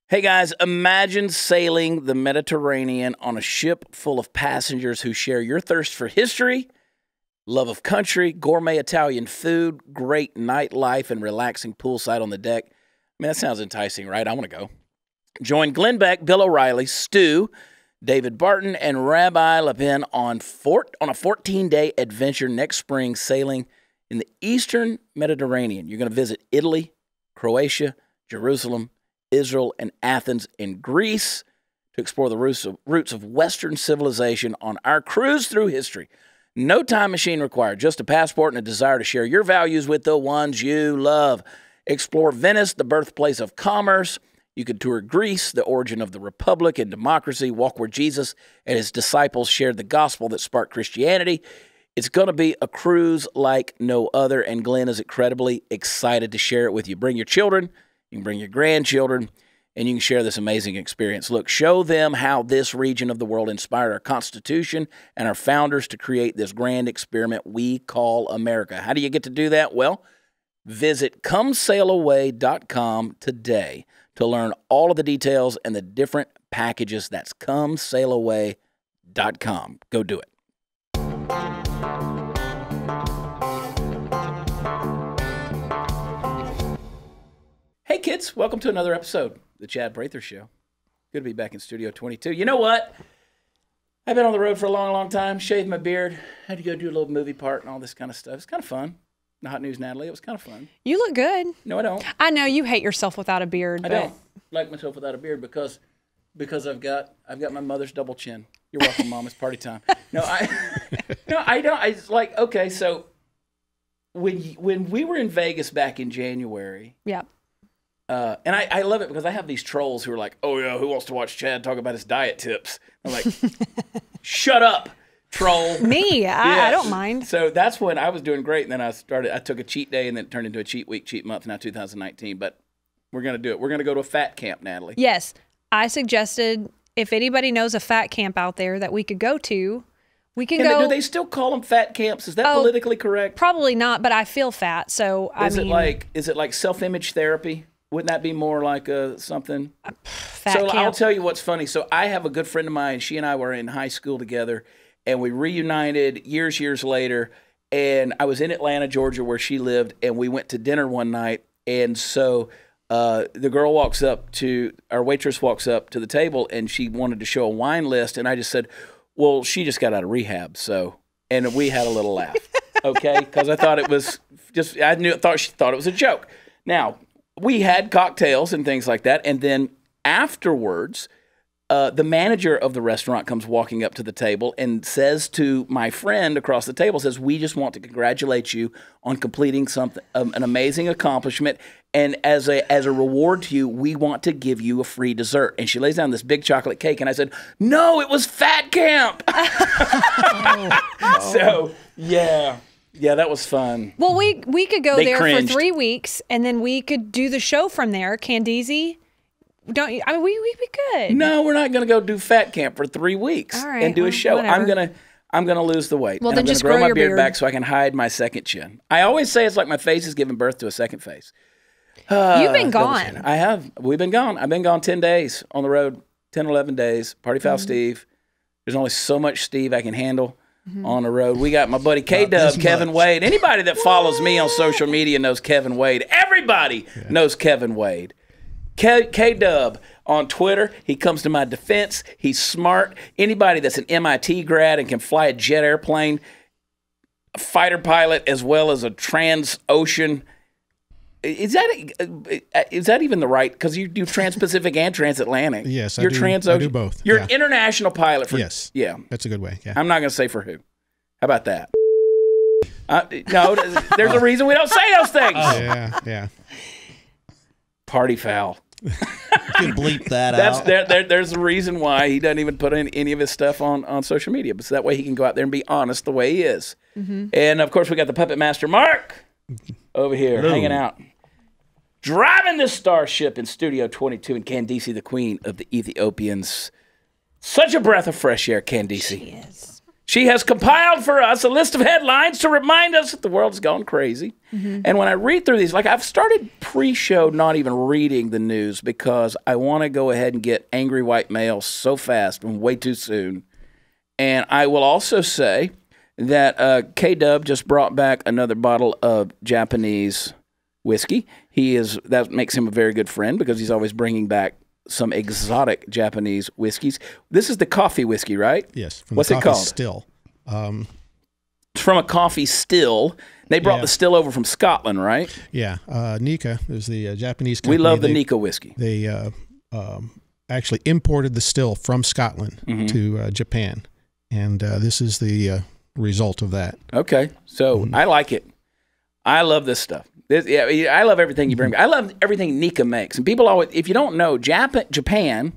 Hey guys, imagine sailing the Mediterranean on a ship full of passengers who share your thirst for history, love of country, gourmet Italian food, great nightlife, and relaxing poolside on the deck. I mean, that sounds enticing, right? I want to go. Join Glenn Beck, Bill O'Reilly, Stu, David Barton, and Rabbi Lapin on a 14-day adventure next spring sailing in the Eastern Mediterranean. You're going to visit Italy, Croatia, Jerusalem, Israel, and Athens in Greece to explore the roots of Western civilization on our cruise through history. No time machine required, just a passport and a desire to share your values with the ones you love. Explore Venice, the birthplace of commerce. You could tour Greece, the origin of the republic and democracy, walk where Jesus and his disciples shared the gospel that sparked Christianity. It's going to be a cruise like no other, and Glenn is incredibly excited to share it with you. Bring your children. You can bring your grandchildren, and you can share this amazing experience. Look, show them how this region of the world inspired our Constitution and our founders to create this grand experiment we call America. How do you get to do that? Well, visit comesailaway.com today to learn all of the details and the different packages. That's comesailaway.com. Go do it. Hey kids, welcome to another episode of the Chad Prather Show. Good to be back in Studio 22. You know what? I've been on the road for a long, long time, shaved my beard, had to go do a little movie part and all this kind of stuff. It's kind of fun. The Hot News Natalie, it was kind of fun. You look good. No, I don't. I know you hate yourself without a beard. I don't like myself without a beard because I've got my mother's double chin. You're welcome, Mom. It's party time. No, I don't. I like, okay, so when we were in Vegas back in January. Yeah. And I love it because I have these trolls who are like, oh, yeah, who wants to watch Chad talk about his diet tips? I'm like, shut up, troll. Me? I don't mind. So that's when I was doing great. And then I took a cheat day and then it turned into a cheat week, cheat month, now 2019. But we're going to do it. We're going to go to a fat camp, Natalie. Yes. I suggested if anybody knows a fat camp out there that we could go to, we can go. Do they still call them fat camps? Is that politically correct? Probably not, but I feel fat. So, is it like self-image therapy? Wouldn't that be more like something? Fat camp. I'll tell you what's funny. So I have a good friend of mine. She and I were in high school together, and we reunited years later. And I was in Atlanta, Georgia, where she lived, and we went to dinner one night. And so the girl walks up to, our waitress walks up to the table, and she wanted to show a wine list. And I just said, well, she just got out of rehab. So, and we had a little laugh, okay? Because I thought it was just, she thought it was a joke. Now, we had cocktails and things like that. And then afterwards, the manager of the restaurant comes walking up to the table and says to my friend across the table, says, we just want to congratulate you on completing something, an amazing accomplishment. And as a reward to you, we want to give you a free dessert. And she lays down this big chocolate cake. And I said, no, it was fat camp. So, yeah. Yeah, that was fun. Well, we could go there cringed. For 3 weeks, and then we could do the show from there. Candizi, don't you? I mean, we'd be good. No, we're not going to go do fat camp for 3 weeks and do a show. Whatever. I'm gonna lose the weight. Well, and then just grow my beard back so I can hide my second chin. I always say it's like my face is giving birth to a second face. You've been gone. I have. We've been gone. I've been gone 10 days on the road, 10, 11 days. Party foul Steve. There's only so much Steve I can handle. On the road. We got my buddy K-Dub, Kevin Wade. Anybody that follows me on social media knows Kevin Wade. Everybody knows Kevin Wade. K-Dub on Twitter, he comes to my defense. He's smart. Anybody that's an MIT grad and can fly a jet airplane, a fighter pilot, as well as a trans-ocean. Is that even the right? Because you do trans-Pacific and transatlantic. Yes, I do both. You're an international pilot. Yes. Yeah. That's a good way. Yeah. I'm not going to say for who. How about that? No, there's a reason we don't say those things. Yeah. Party foul. You can bleep that out. There's a reason why he doesn't even put in any of his stuff on social media, but so that way he can go out there and be honest the way he is. And, of course, we got the Puppet Master, Mark, over here hanging out. Driving this starship in Studio 22 in Candice, the queen of the Ethiopians. Such a breath of fresh air, Candice. She is. She has compiled for us a list of headlines to remind us that the world's gone crazy. And when I read through these, like I've started pre-show not even reading the news because I want to go ahead and get angry white male so fast and way too soon. And I will also say that K-Dub just brought back another bottle of Japanese whiskey. That makes him a very good friend because he's always bringing back some exotic Japanese whiskeys. This is the coffee whiskey, right? Yes. What's it called? Still. It's from a coffee still. They brought the still over from Scotland, right? Yeah. Nika is the Japanese company. We love the Nika whiskey. They actually imported the still from Scotland to Japan. And this is the result of that. Okay. So I like it. I love this stuff. I love everything you bring me. I love everything Nika makes. And people always, if you don't know, Japan,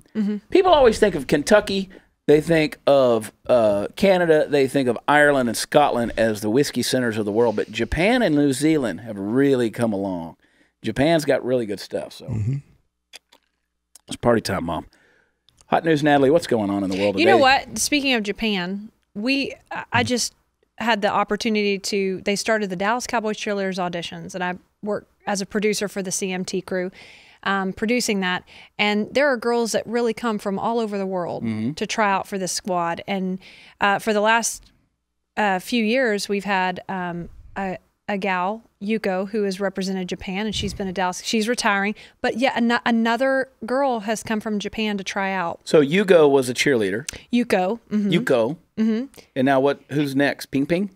people always think of Kentucky, they think of Canada, they think of Ireland and Scotland as the whiskey centers of the world. But Japan and New Zealand have really come along. Japan's got really good stuff. So it's party time, Mom. Hot news, Natalie, what's going on in the world today? You know what? Speaking of Japan, I just had the opportunity they started the Dallas Cowboys cheerleaders auditions, and I work as a producer for the CMT crew, producing that. And there are girls that really come from all over the world to try out for this squad. And for the last few years, we've had a gal, Yuko, who has represented Japan, and she's been a Dallas. She's retiring, but yet another girl has come from Japan to try out. So Yuko was a cheerleader. Yuko. Yuko. And now who's next? Ping Ping?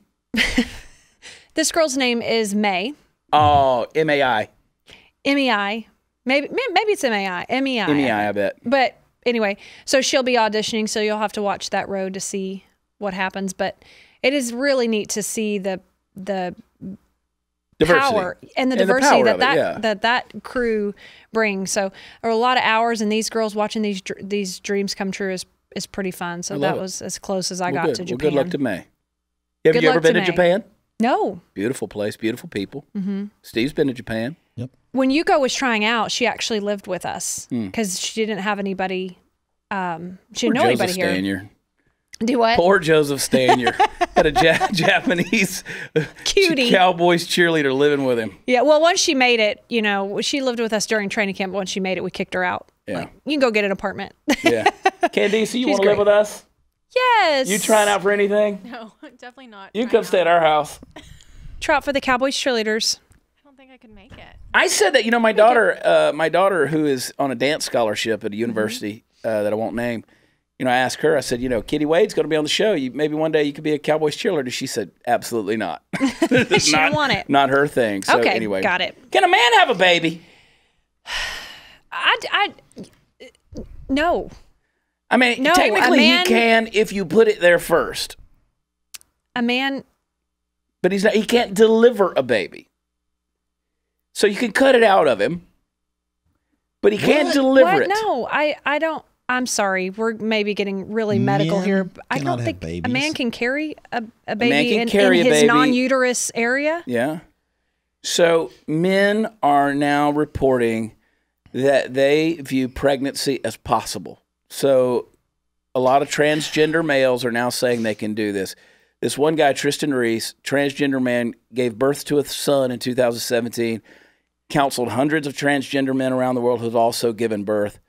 This girl's name is May. Oh, M-A-I. M-E-I. Maybe it's M-A-I. M-E-I. M-E-I, I bet. But anyway, so she'll be auditioning, so you'll have to watch that road to see what happens. But it is really neat to see the diversity. Power and the diversity power that crew brings. So there are a lot of hours, and these girls watching these dreams come true is pretty fun. So that was as close as I got to Japan. Well, good luck to May. Have you ever been to Japan? No. Beautiful place, beautiful people. Steve's been to Japan. Yep. When Yuko was trying out, she actually lived with us because she didn't have anybody. She didn't know anybody here. Stanier. Do what? Poor Joseph Stanier had a Japanese cutie Cowboys cheerleader living with him. Yeah, well, once she made it, she lived with us during training camp. Once she made it, we kicked her out. Yeah, like, you can go get an apartment. Yeah, Candice, you want to live with us? Yes. You trying out for anything? No, definitely not. You come stay at our house. Try out for the Cowboys cheerleaders. I don't think I could make it. I said that my daughter who is on a dance scholarship at a university that I won't name. I asked her, I said, Kitty Wade's going to be on the show. Maybe one day you could be a Cowboys cheerleader. She said, absolutely not. She didn't want it. Not her thing. So okay, anyway. Got it. Can a man have a baby? No. I mean, no, technically he can if you put it there first. A man. But he can't deliver a baby. So you can cut it out of him. But he can't deliver it. No, I don't. I'm sorry. We're maybe getting really medical here. I don't think a man can carry a baby in his non-uterus area. Yeah. So men are now reporting that they view pregnancy as possible. So a lot of transgender males are now saying they can do this. This one guy, Tristan Reese, transgender man, gave birth to a son in 2017, counseled hundreds of transgender men around the world who've also given birth.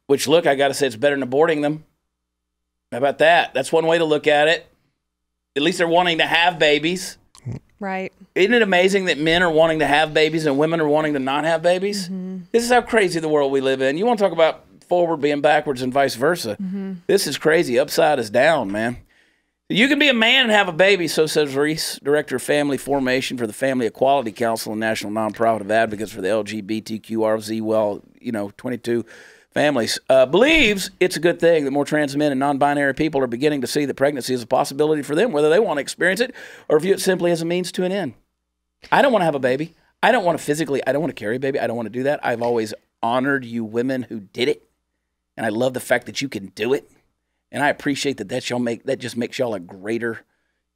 Which, look, I got to say, it's better than aborting them. How about that? That's one way to look at it. At least they're wanting to have babies. Right. Isn't it amazing that men are wanting to have babies and women are wanting to not have babies? This is how crazy the world we live in. You want to talk about forward being backwards and vice versa. This is crazy. Upside is down, man. You can be a man and have a baby, so says Reese, Director of Family Formation for the Family Equality Council and National Nonprofit of Advocates for the LGBTQRZ, 22 families, believes it's a good thing that more trans men and non-binary people are beginning to see that pregnancy is a possibility for them, whether they want to experience it or view it simply as a means to an end. I don't want to have a baby. I don't want to carry a baby. I don't want to do that. I've always honored you women who did it, and I love the fact that you can do it, and I appreciate that that just makes y'all a greater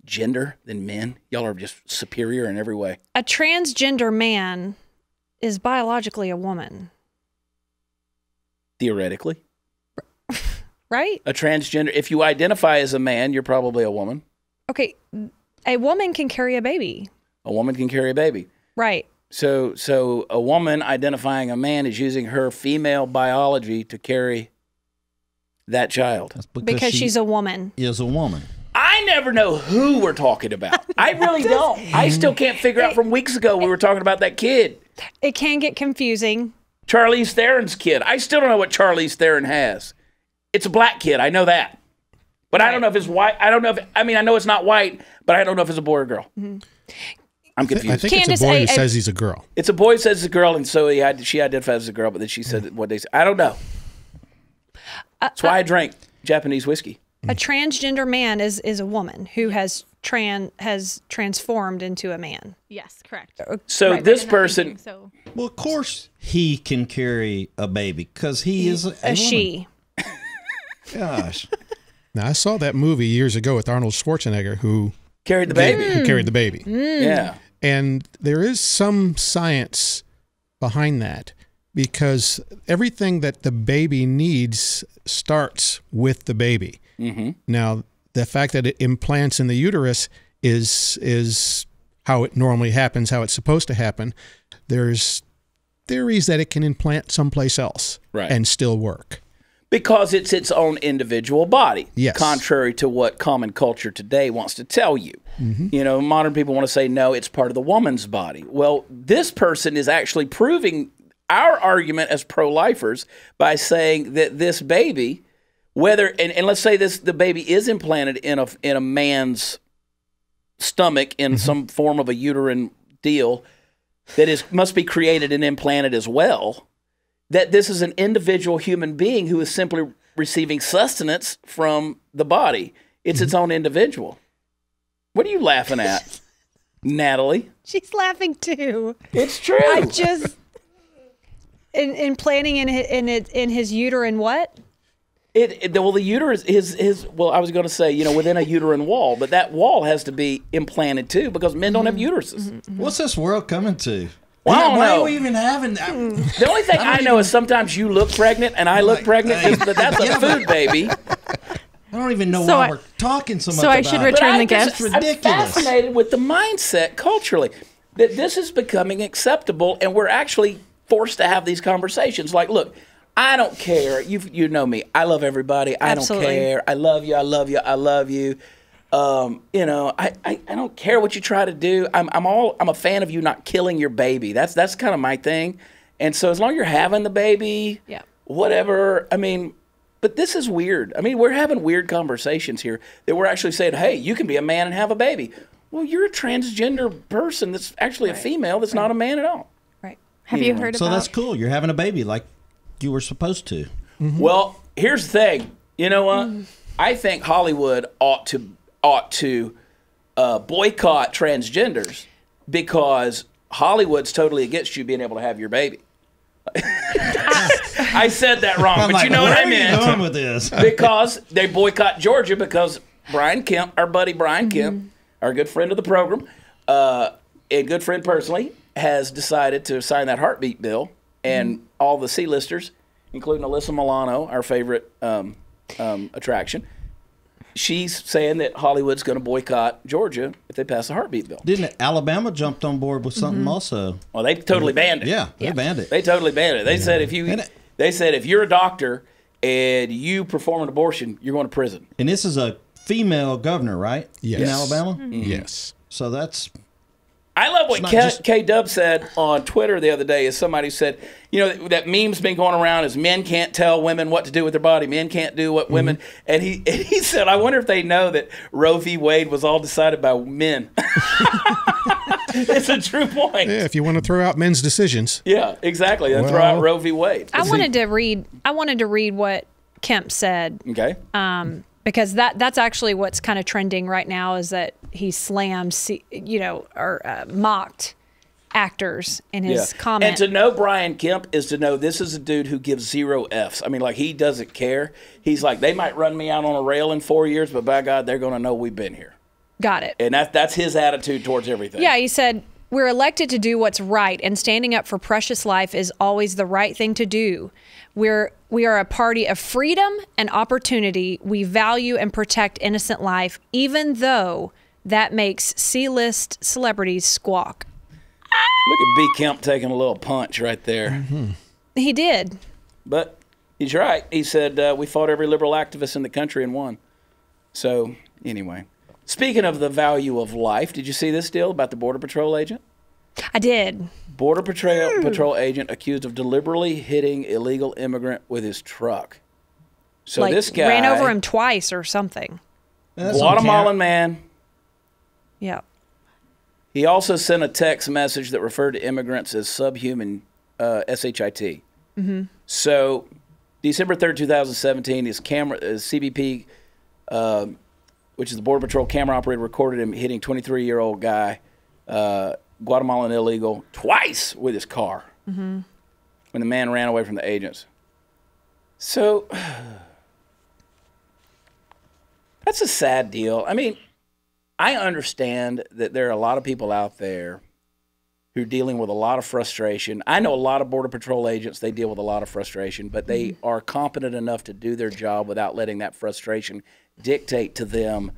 gender than men. Y'all are just superior in every way. A transgender man is biologically a woman. Theoretically. right? A transgender, if you identify as a man, you're probably a woman. Okay, a woman can carry a baby. A woman can carry a baby. Right. So a woman identifying a man is using her female biology to carry that child. That's Because she's a woman. Is a woman. I never know who we're talking about. I really don't. I still can't figure out from weeks ago we were talking about that kid. It can get confusing. Charlize Theron's kid. I still don't know what Charlize Theron has. It's a black kid. I know that. But I don't know if it's white. I don't know if, I mean, I know it's not white, but I don't know if it's a boy or girl. I'm confused. I think Candace, it's a boy who says he's a girl. It's a boy who says it's a girl, and so she identifies as a girl, but then she said what they said. I don't know. That's why I drank Japanese whiskey. A transgender man is a woman who has transformed into a man. Yes, correct. So Right. this And I'm person, thinking, so Well, of course he can carry a baby because he is a woman. She. Gosh. Now, I saw that movie years ago with Arnold Schwarzenegger who carried the baby. who carried the baby. Yeah. And there is some science behind that because everything that the baby needs starts with the baby. Now, the fact that it implants in the uterus is how it normally happens, how it's supposed to happen. There's theories that it can implant someplace else and still work. Because it's its own individual body. Yes. Contrary to what common culture today wants to tell you. You know, modern people want to say, no, it's part of the woman's body. Well, this person is actually proving our argument as pro-lifers by saying that this baby, whether, and let's say the baby is implanted in a man's stomach in some form of a uterine deal that must be created and implanted as well, that this is an individual human being who is simply receiving sustenance from the body. It's its own individual. What are you laughing at, Natalie? She's laughing too. It's true. I just implanting in his uterine what? Well, the uterus is well, I was going to say, you know, within a uterine wall, but that wall has to be implanted too because men don't have uteruses. What's this world coming to? Well, I don't Why know. are we even having that? The only thing I know is sometimes you look pregnant and I look pregnant, but that's a food baby. I don't even know So why I- we're talking so much so I about should it. return the just- gifts. I'm ridiculous. fascinated with the mindset culturally that this is becoming acceptable, and we're actually forced to have these conversations. Like, look, I don't care. You know me. I love everybody. I Absolutely. don't care. I love you. I love you. I love you. You know, I don't care what you try to do. I'm a fan of you not killing your baby. That's kind of my thing. And so as long as you're having the baby, Yeah. whatever. I mean, but this is weird. I mean, we're having weird conversations here that we're actually saying, hey, you can be a man and have a baby. Well, you're a transgender person that's actually a female that's not a man at all. Right. Have you heard So about? that's cool. You're having a baby like you were supposed to. Well, here's the thing. You know what? I think Hollywood ought to boycott transgenders because Hollywood's totally against you being able to have your baby. I said that wrong, but like, you know what where I are you meant. going with this? Because they boycott Georgia because Brian Kemp, our buddy Brian Kemp, our good friend of the program, a good friend personally, has decided to sign that heartbeat bill, and all the C-listers, including Alyssa Milano, our favorite attraction, she's saying that Hollywood's going to boycott Georgia if they pass the heartbeat bill. Didn't Alabama jumped on board with something also? Well, they totally banned it. Yeah, they banned it. They totally banned it. They said if you're a doctor and you perform an abortion, you're going to prison. And this is a female governor, right? Yes. In Alabama? Yes. So that's I love what It's not just- K-Dub said on Twitter the other day. Is somebody said, you know, that meme's been going around is men can't tell women what to do with their body. Men can't do what women. And he said, I wonder if they know that Roe v. Wade was all decided by men. It's a true point. Yeah, if you want to throw out men's decisions. Yeah, exactly. And throw out Roe v. Wade. I wanted to read what Kemp said. Okay. Because that's actually what's kind of trending right now is that he slams, or mocked actors in his comment. And to know Brian Kemp is to know this is a dude who gives 0 Fs. I mean, like, he doesn't care. He's like, they might run me out on a rail in 4 years, but by God, they're going to know we've been here. Got it. And that's his attitude towards everything. Yeah, he said, We're elected to do what's right, and standing up for precious life is always the right thing to do. We are a party of freedom and opportunity. We value and protect innocent life, even though that makes C-list celebrities squawk. Look at B. Kemp taking a little punch right there. He did. But he's right. He said, we fought every liberal activist in the country and won. So, anyway. Speaking of the value of life, did you see this deal about the Border Patrol agent? I did. Border Patrol agent accused of deliberately hitting illegal immigrant with his truck. So Like, this guy ran over him twice or something. Guatemalan man. Yeah. He also sent a text message that referred to immigrants as subhuman, SHIT. So December 3rd, 2017, his CBP, which is the Border Patrol camera operator, recorded him hitting 23-year-old guy, Guatemalan illegal, twice with his car when the man ran away from the agents. So that's a sad deal. I mean, I understand that there are a lot of people out there who are dealing with a lot of frustration. I know a lot of Border Patrol agents, they deal with a lot of frustration, but they are competent enough to do their job without letting that frustration dictate to them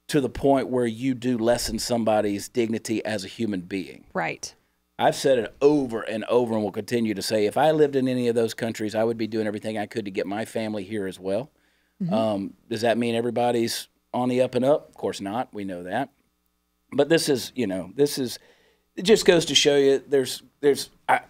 to the point where you do lessen somebody's dignity as a human being. Right. I've said it over and over and will continue to say, if I lived in any of those countries, I would be doing everything I could to get my family here as well. Does that mean everybody's on the up and up? Of course not. We know that. But this is, it just goes to show you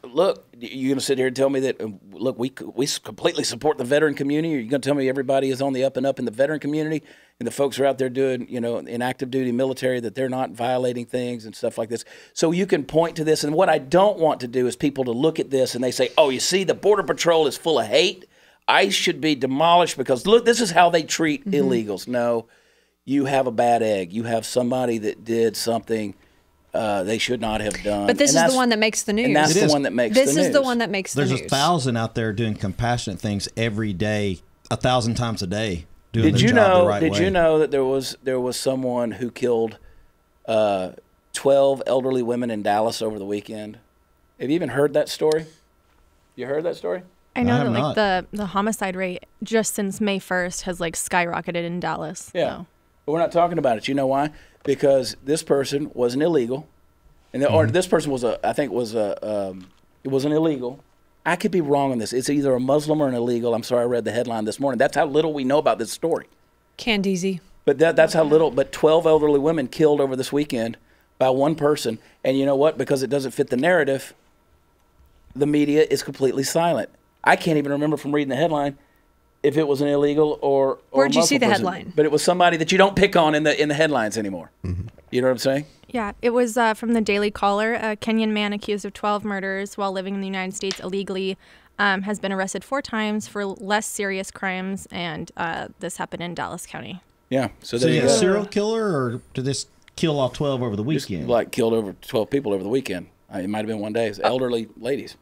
look, you're going to sit here and tell me that, look, we completely support the veteran community, or you're going to tell me everybody is on the up and up in the veteran community and the folks who are out there doing, in active duty military, that they're not violating things and stuff like this. So you can point to this. And what I don't want to do is people to look at this and they say, oh, you see, the Border Patrol is full of hate. ICE should be demolished because, look, this is how they treat illegals. No, you have a bad egg. You have somebody that did something they should not have done. But this is the one that makes the news. And that's the one that makes the news. This is the one that makes the news. There's 1,000 out there doing compassionate things every day, 1,000 times a day, doing Did their you job know? the right Did way. you know that there was someone who killed 12 elderly women in Dallas over the weekend? Have you even heard that story? You heard that story? I know I have that the homicide rate just since May 1st has skyrocketed in Dallas. Yeah. So. But we're not talking about it. You know why? Because this person was an illegal, and or this person was it was an illegal. I could be wrong on this. It's either a Muslim or an illegal. I'm sorry, I read the headline this morning. That's how little we know about this story. Candeezy. But that's how little. But 12 elderly women killed over this weekend by one person. And you know what? Because it doesn't fit the narrative, the media is completely silent. I can't even remember from reading the headline if it was an illegal or Where'd you Muslim see the person. headline? But it was somebody that you don't pick on in the headlines anymore. You know what I'm saying? Yeah, it was from the Daily Caller. A Kenyan man accused of 12 murders while living in the United States illegally has been arrested 4 times for less serious crimes, and this happened in Dallas County. Yeah. So So there you you a go. serial killer, or did this kill all 12 over the weekend? Like killed over 12 people over the weekend. It might have been one day. It's elderly ladies.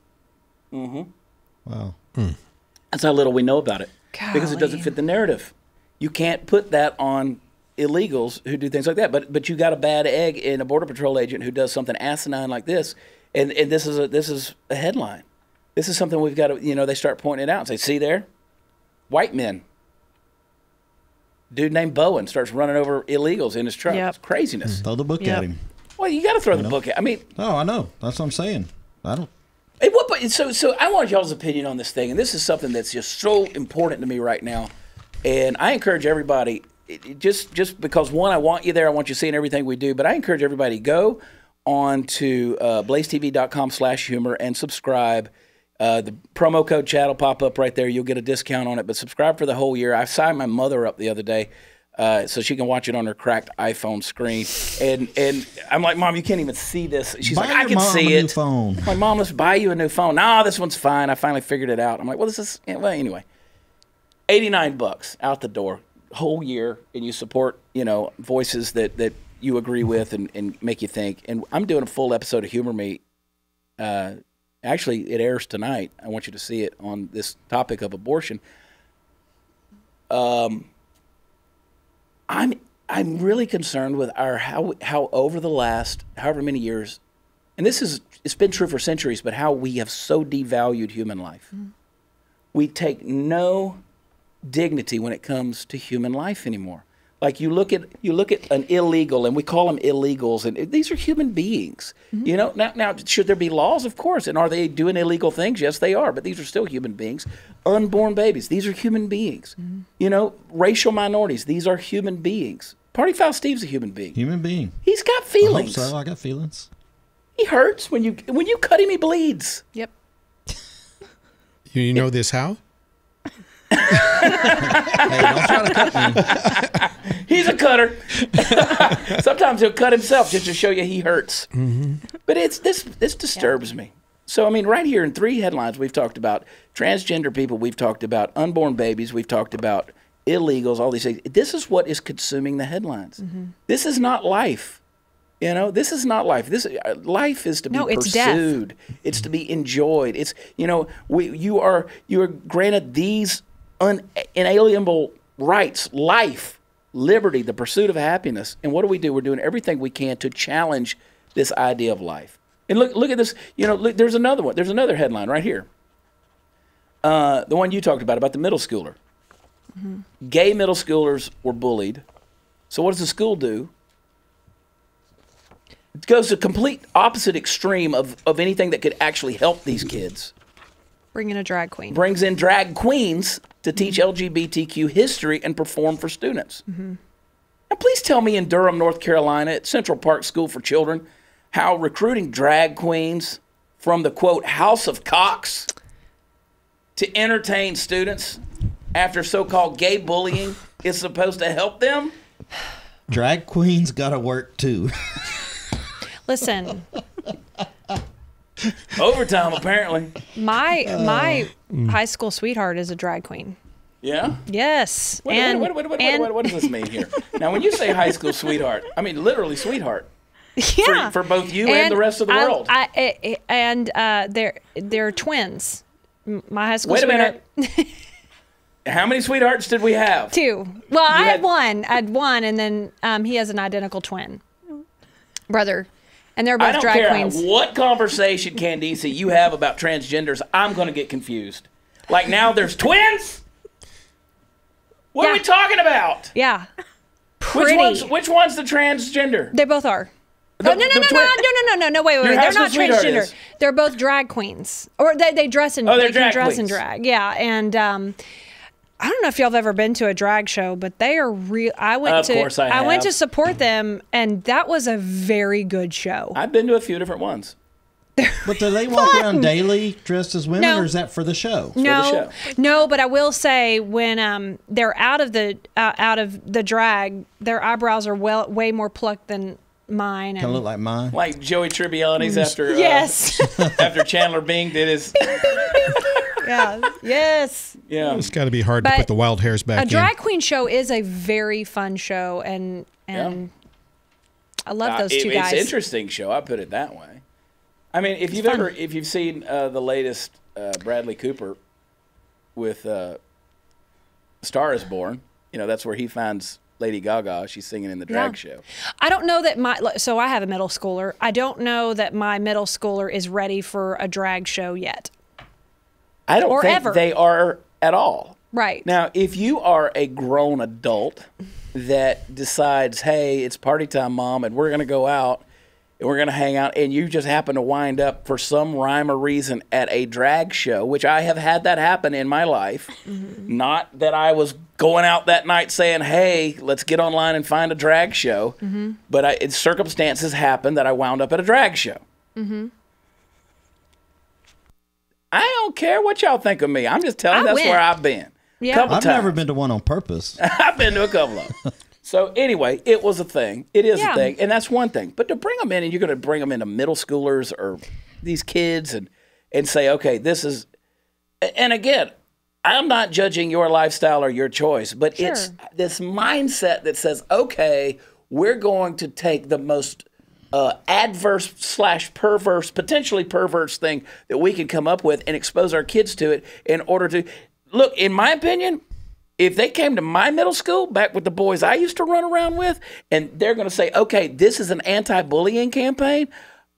Wow. That's how little we know about it. Because it doesn't Golly. fit the narrative. You can't put that on illegals who do things like that. But you got a bad egg in a Border Patrol agent who does something asinine like this, and this is a headline. This is something we've got to, they start pointing it out and say, see there? White men. Dude named Bowen starts running over illegals in his truck. Yep. It's craziness. Throw the book Yep. at him. Well, you got to throw the book at. I mean, Oh, I know. That's what I'm saying. I don't. hey, so I want y'all's opinion on this thing, and this is something that's just so important to me right now. And I encourage everybody, just because, one, I want you there, I want you seeing everything we do, but I encourage everybody, go on to blazetv.com/humor and subscribe. The promo code Chad will pop up right there. You'll get a discount on it, but subscribe for the whole year. I signed my mother up the other day so she can watch it on her cracked iPhone screen. And I'm like, Mom, you can't even see this. She's Buy like, I your can mom see a it. new phone. I'm like, Mom, let's buy you a new phone. Nah, this one's fine. I finally figured it out. I'm like, well, this is, well, anyway. $89 out the door, whole year, and you support, voices that you agree with and make you think. And I'm doing a full episode of Humor Me. Actually, it airs tonight. I want you to see it on this topic of abortion. I'm really concerned with how over the last however many years and it's been true for centuries, but how we have so devalued human life. We take no dignity when it comes to human life anymore. Like you look at an illegal, and we call them illegals, and these are human beings. You know, now should there be laws? Of course. And are they doing illegal things? Yes, they are. But these are still human beings. Unborn babies, these are human beings. You know, racial minorities, these are human beings. Party Foul Steve's a human being. Human being. He's got feelings. I hope so. I got feelings. He hurts when you cut him. He bleeds. Yep. You know this how? Hey, don't try to cut me. He's a cutter. Sometimes he'll cut himself just to show you he hurts. But this disturbs me. So, I mean, right here in 3 headlines, we've talked about transgender people. We've talked about unborn babies. We've talked about illegals, all these things. This is what is consuming the headlines. This is not life. You know, this is not life. Life is to be pursued. It's to be enjoyed. It's, you know, you are granted these inalienable rights: life, liberty, the pursuit of happiness. And what do? We're doing everything we can to challenge this idea of life. And look at this. You know, look, there's another one. There's another headline right here. The one you talked about the middle schooler. Gay middle schoolers were bullied. So what does the school do? It goes to complete opposite extreme of anything that could actually help these kids. Bring in a drag queen. Brings in drag queens to teach LGBTQ history and perform for students. Now, please tell me in Durham, North Carolina, at Central Park School for Children, how recruiting drag queens from the, quote, House of Cocks to entertain students after so-called gay bullying is supposed to help them? Drag queens got to work, too. Listen. Overtime, apparently. My high school sweetheart is a drag queen. Yeah? Yes. What does this mean here? Now, when you say high school sweetheart, I mean literally sweetheart. Yeah. For both you and the rest of the world. They're twins. My high school Wait a sweetheart. minute. How many sweethearts did we have? 2. Well, I had one. I had one, and then he has an identical twin brother. And they're both drag queens. I don't care what conversation, Candice, you have about transgenders. I'm going to get confused. Like now there's twins? What are we talking about? Yeah. Which one's the transgender? They both are. No, wait. They're not transgender. They're both drag queens. Or they dress in they can dress in drag. Yeah. And I don't know if y'all have ever been to a drag show, but they are real. I went to support them, and that was a very good show. I've been to a few different ones. But do they walk around daily dressed as women, or is that for the show? No. But I will say when they're out of the drag, their eyebrows are way more plucked than mine. Kind of look like mine, like Joey Tribbiani's after after Chandler Bing did his. Yeah. Yes. Yeah. It's got to be hard to put the wild hairs back in. A drag queen show is a very fun show, and I love those two guys. It's an interesting show. I put it that way. I mean, if you've seen the latest Bradley Cooper with Star Is Born, you know, that's where he finds Lady Gaga. She's singing in the drag show. I don't know that so I have a middle schooler. I don't know that my middle schooler is ready for a drag show yet. I don't think they are at all. Right. Now, if you are a grown adult that decides, hey, it's party time, Mom, and we're going to go out and we're going to hang out, and you just happen to wind up for some rhyme or reason at a drag show, which I have had that happen in my life. Not that I was going out that night saying, hey, let's get online and find a drag show. But circumstances happened that I wound up at a drag show. I don't care what y'all think of me. I'm just telling you that's where I've been. Yeah. I've never been to one on purpose. I've been to a couple of them. So anyway, it was a thing. It is a thing. And that's one thing. But to bring them in, and you're going to bring them into middle schoolers or these kids and say, okay, this is, and again, I'm not judging your lifestyle or your choice, but it's this mindset that says, okay, we're going to take the most adverse / perverse, potentially perverse thing that we can come up with and expose our kids to it in order to look. In my opinion, if they came to my middle school back with the boys I used to run around with, and they're going to say, okay, this is an anti-bullying campaign,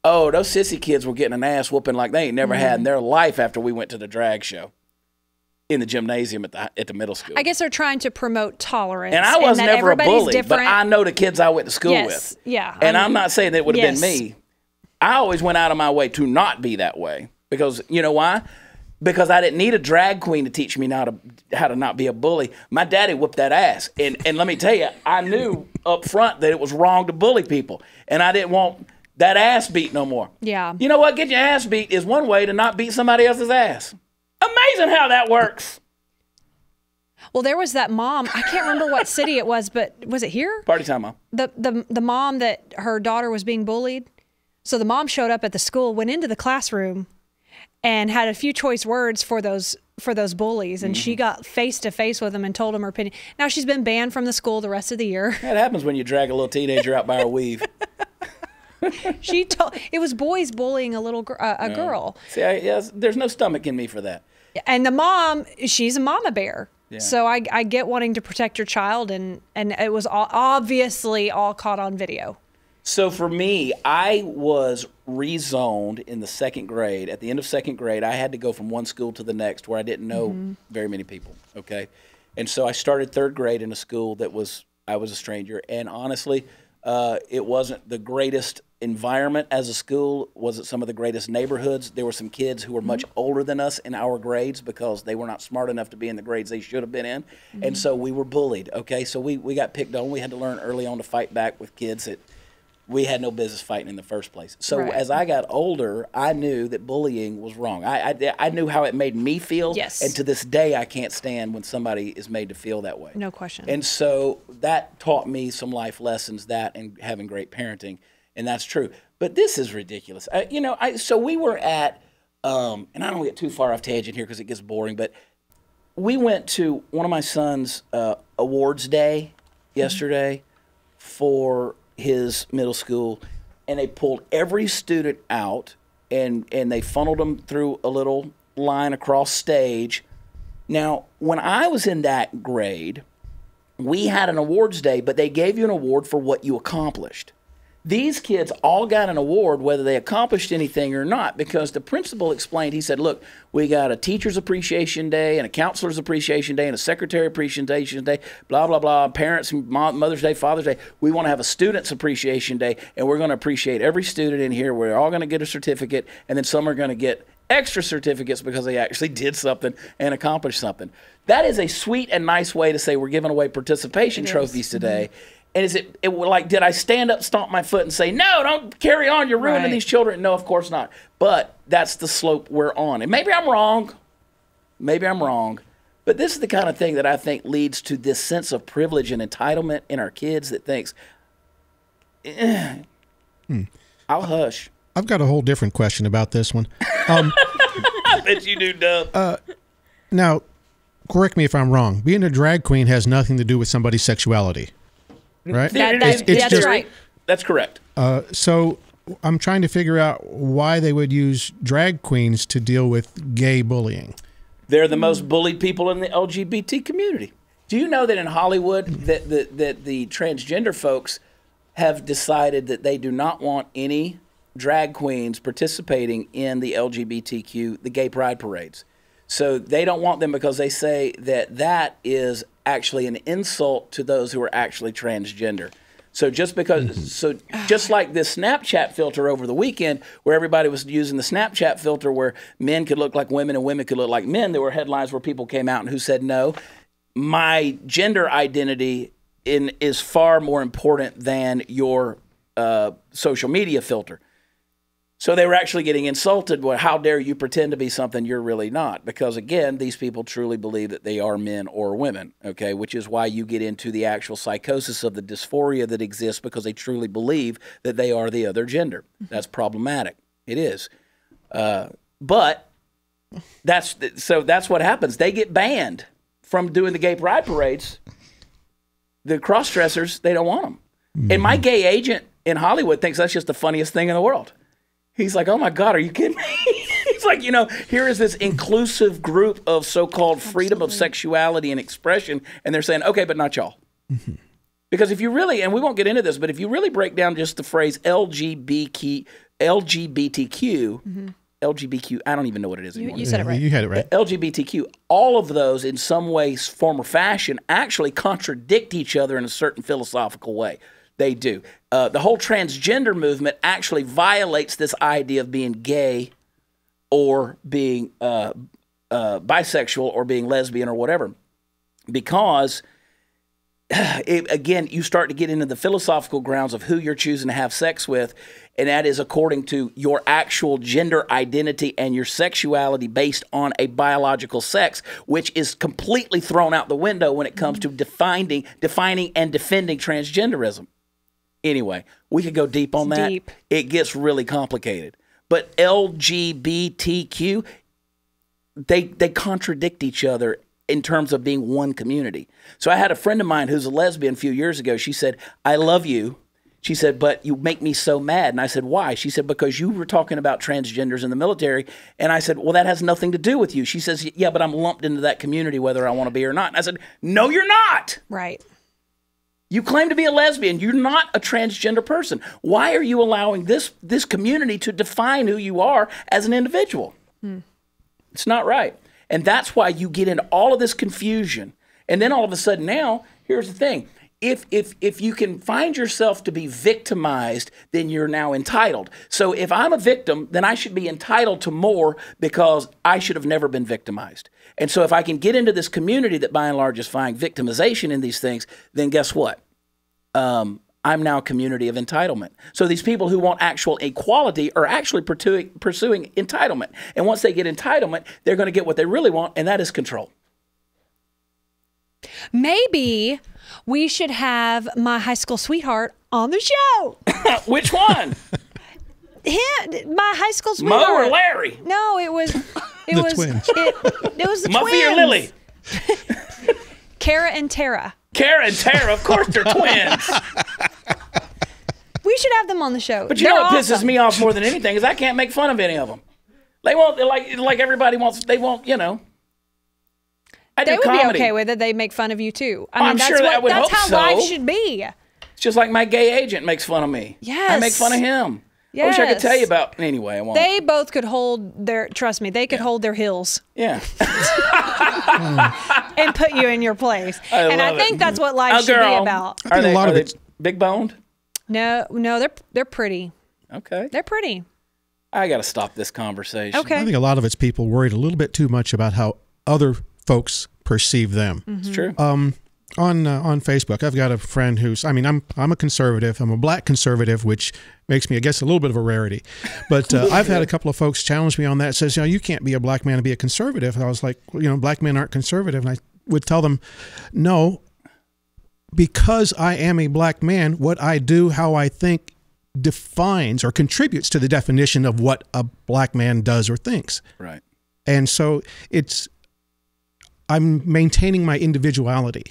Oh, those sissy kids were getting an ass whooping like they ain't never had in their life after we went to the drag show in the gymnasium at the middle school. I guess they're trying to promote tolerance. And I was that never a bully, different. but I know the kids I went to school with. Yeah. And I'm not saying that it would have yes. been me. I always went out of my way to not be that way because you know why? Because I didn't need a drag queen to teach me how to not be a bully. My daddy whooped that ass. And let me tell you, I knew up front that it was wrong to bully people. And I didn't want that ass beat no more. Yeah. You know what? Getting your ass beat is one way to not beat somebody else's ass. Amazing how that works. Well, there was that mom. I can't remember what city it was, but was it here? Party time, Mom. The mom that her daughter was being bullied. So the mom showed up at the school, went into the classroom, and had a few choice words for those bullies. And she got face to face with them and told them her opinion. Now she's been banned from the school the rest of the year. That happens when you drag a little teenager out by her weave. It was boys bullying a little girl. See, there's no stomach in me for that. And the mom, she's a mama bear. Yeah. So I get wanting to protect your child, and it was obviously all caught on video. So for me, I was rezoned in the second grade. At the end of second grade, I had to go from one school to the next where I didn't know very many people, okay? And so I started third grade in a school I was a stranger. And honestly, it wasn't the greatest environment as a school. Wasn't some of the greatest neighborhoods. There were some kids who were much older than us in our grades because they were not smart enough to be in the grades they should have been in. And so we were bullied, okay? So we got picked on. We had to learn early on to fight back with kids that we had no business fighting in the first place. So as I got older, I knew that bullying was wrong. I knew how it made me feel. Yes. And to this day, I can't stand when somebody is made to feel that way. No question. And so that taught me some life lessons, that and having great parenting. And that's true. But this is ridiculous. So we were at, and I don't want to get too far off tangent here because it gets boring, but we went to one of my son's awards day yesterday for his middle school, and they pulled every student out and they funneled them through a little line across stage. Now, when I was in that grade, we had an awards day, but they gave you an award for what you accomplished. These kids all got an award whether they accomplished anything or not, because the principal explained, he said, look, we got a teacher's appreciation day and a counselor's appreciation day and a secretary appreciation day, blah, blah, blah, parents, Mother's Day, Father's Day. We want to have a student's appreciation day, and we're going to appreciate every student in here. We're all going to get a certificate, and then some are going to get extra certificates because they actually did something and accomplished something. That is a sweet and nice way to say we're giving away participation trophies today. And is it like, did I stand up, stomp my foot, and say, no, don't carry on, you're ruining these children? No, of course not. But that's the slope we're on. And maybe I'm wrong. Maybe I'm wrong. But this is the kind of thing that I think leads to this sense of privilege and entitlement in our kids that thinks, I'll hush. I've got a whole different question about this one. I bet you do, Dub. Now, correct me if I'm wrong. Being a drag queen has nothing to do with somebody's sexuality. Right? That's just, right. That's correct. So I'm trying to figure out why they would use drag queens to deal with gay bullying. They're the most bullied people in the LGBT community. Do you know that in Hollywood that the transgender folks have decided that they do not want any drag queens participating in the LGBTQ, the gay pride parades? So they don't want them because they say that is actually an insult to those who are actually transgender. So just like this Snapchat filter over the weekend, where everybody was using the Snapchat filter where men could look like women and women could look like men, there were headlines where people came out and who said, no, my gender identity is far more important than your social media filter. So they were actually getting insulted. Well, how dare you pretend to be something you're really not? Because, again, these people truly believe that they are men or women, okay, which is why you get into the actual psychosis of the dysphoria that exists because they truly believe that they are the other gender. That's problematic. It is. But that's what happens. They get banned from doing the gay pride parades. The cross-dressers, they don't want them. Mm-hmm. And my gay agent in Hollywood thinks that's just the funniest thing in the world. He's like, oh, my God, are you kidding me? He's like, here is this inclusive group of so-called freedom of sexuality and expression, and they're saying, okay, but not y'all. Mm-hmm. Because if you really, and we won't get into this, but if you really break down just the phrase LGBT, LGBTQ, LGBTQ, I don't even know what it is anymore. You said it right. You had it right. LGBTQ, all of those in some way, form, or fashion actually contradict each other in a certain philosophical way. They do. The whole transgender movement actually violates this idea of being gay or being bisexual or being lesbian or whatever, because again, you start to get into the philosophical grounds of who you're choosing to have sex with, and that is according to your actual gender identity and your sexuality based on a biological sex, which is completely thrown out the window when it comes to defining and defending transgenderism. Anyway, we could go deep on that. Deep. It gets really complicated. But LGBTQ, they contradict each other in terms of being one community. So I had a friend of mine who's a lesbian a few years ago. She said, I love you. She said, but you make me so mad. And I said, why? She said, because you were talking about transgenders in the military. And I said, well, that has nothing to do with you. She says, yeah, but I'm lumped into that community whether I want to be or not. And I said, no, you're not. Right. You claim to be a lesbian. You're not a transgender person. Why are you allowing this community to define who you are as an individual? It's not right. And that's why you get into all of this confusion. And then all of a sudden now, here's the thing. If you can find yourself to be victimized, then you're now entitled. So if I'm a victim, then I should be entitled to more because I should have never been victimized. And so if I can get into this community that by and large is finding victimization in these things, then guess what? I'm now a community of entitlement. So these people who want actual equality are actually pursuing entitlement. And once they get entitlement, they're going to get what they really want, and that is control. Maybe we should have my high school sweetheart on the show. Which one? My high school sweetheart. Mo or Larry? No, it was Twins. It was the Muffy twins. or Lily? Kara and Tara. Kara and Tara, of course they're twins. We should have them on the show. But you know what pisses me off more than anything is I can't make fun of any of them. They won't, like everybody wants, they won't, you know. I do They would comedy. be okay with it. They make fun of you too. I I'm mean, that's sure that would that's hope how so. life should be. It's just like my gay agent makes fun of me. Yes. I make fun of him. I wish I could tell you about, anyway, I won't. They both could hold trust me, they could hold their hills Yeah. and put you in your place. I think that's what life should be about. I think a lot of they it's big boned? No, they're pretty. Okay. They're pretty. I got to stop this conversation. Okay. I think a lot of it's people worried a little bit too much about how other folks perceive them. It's true. On Facebook, I've got a friend who's, I mean, I'm a conservative. I'm a black conservative, which makes me, I guess, a little bit of a rarity. But I've had a couple of folks challenge me on that. Says, you know, you can't be a black man and be a conservative. And I was like, well, you know, black men aren't conservative. And I would tell them, no, because I am a black man, what I do, how I think defines or contributes to the definition of what a black man does or thinks. Right. And so I'm maintaining my individuality.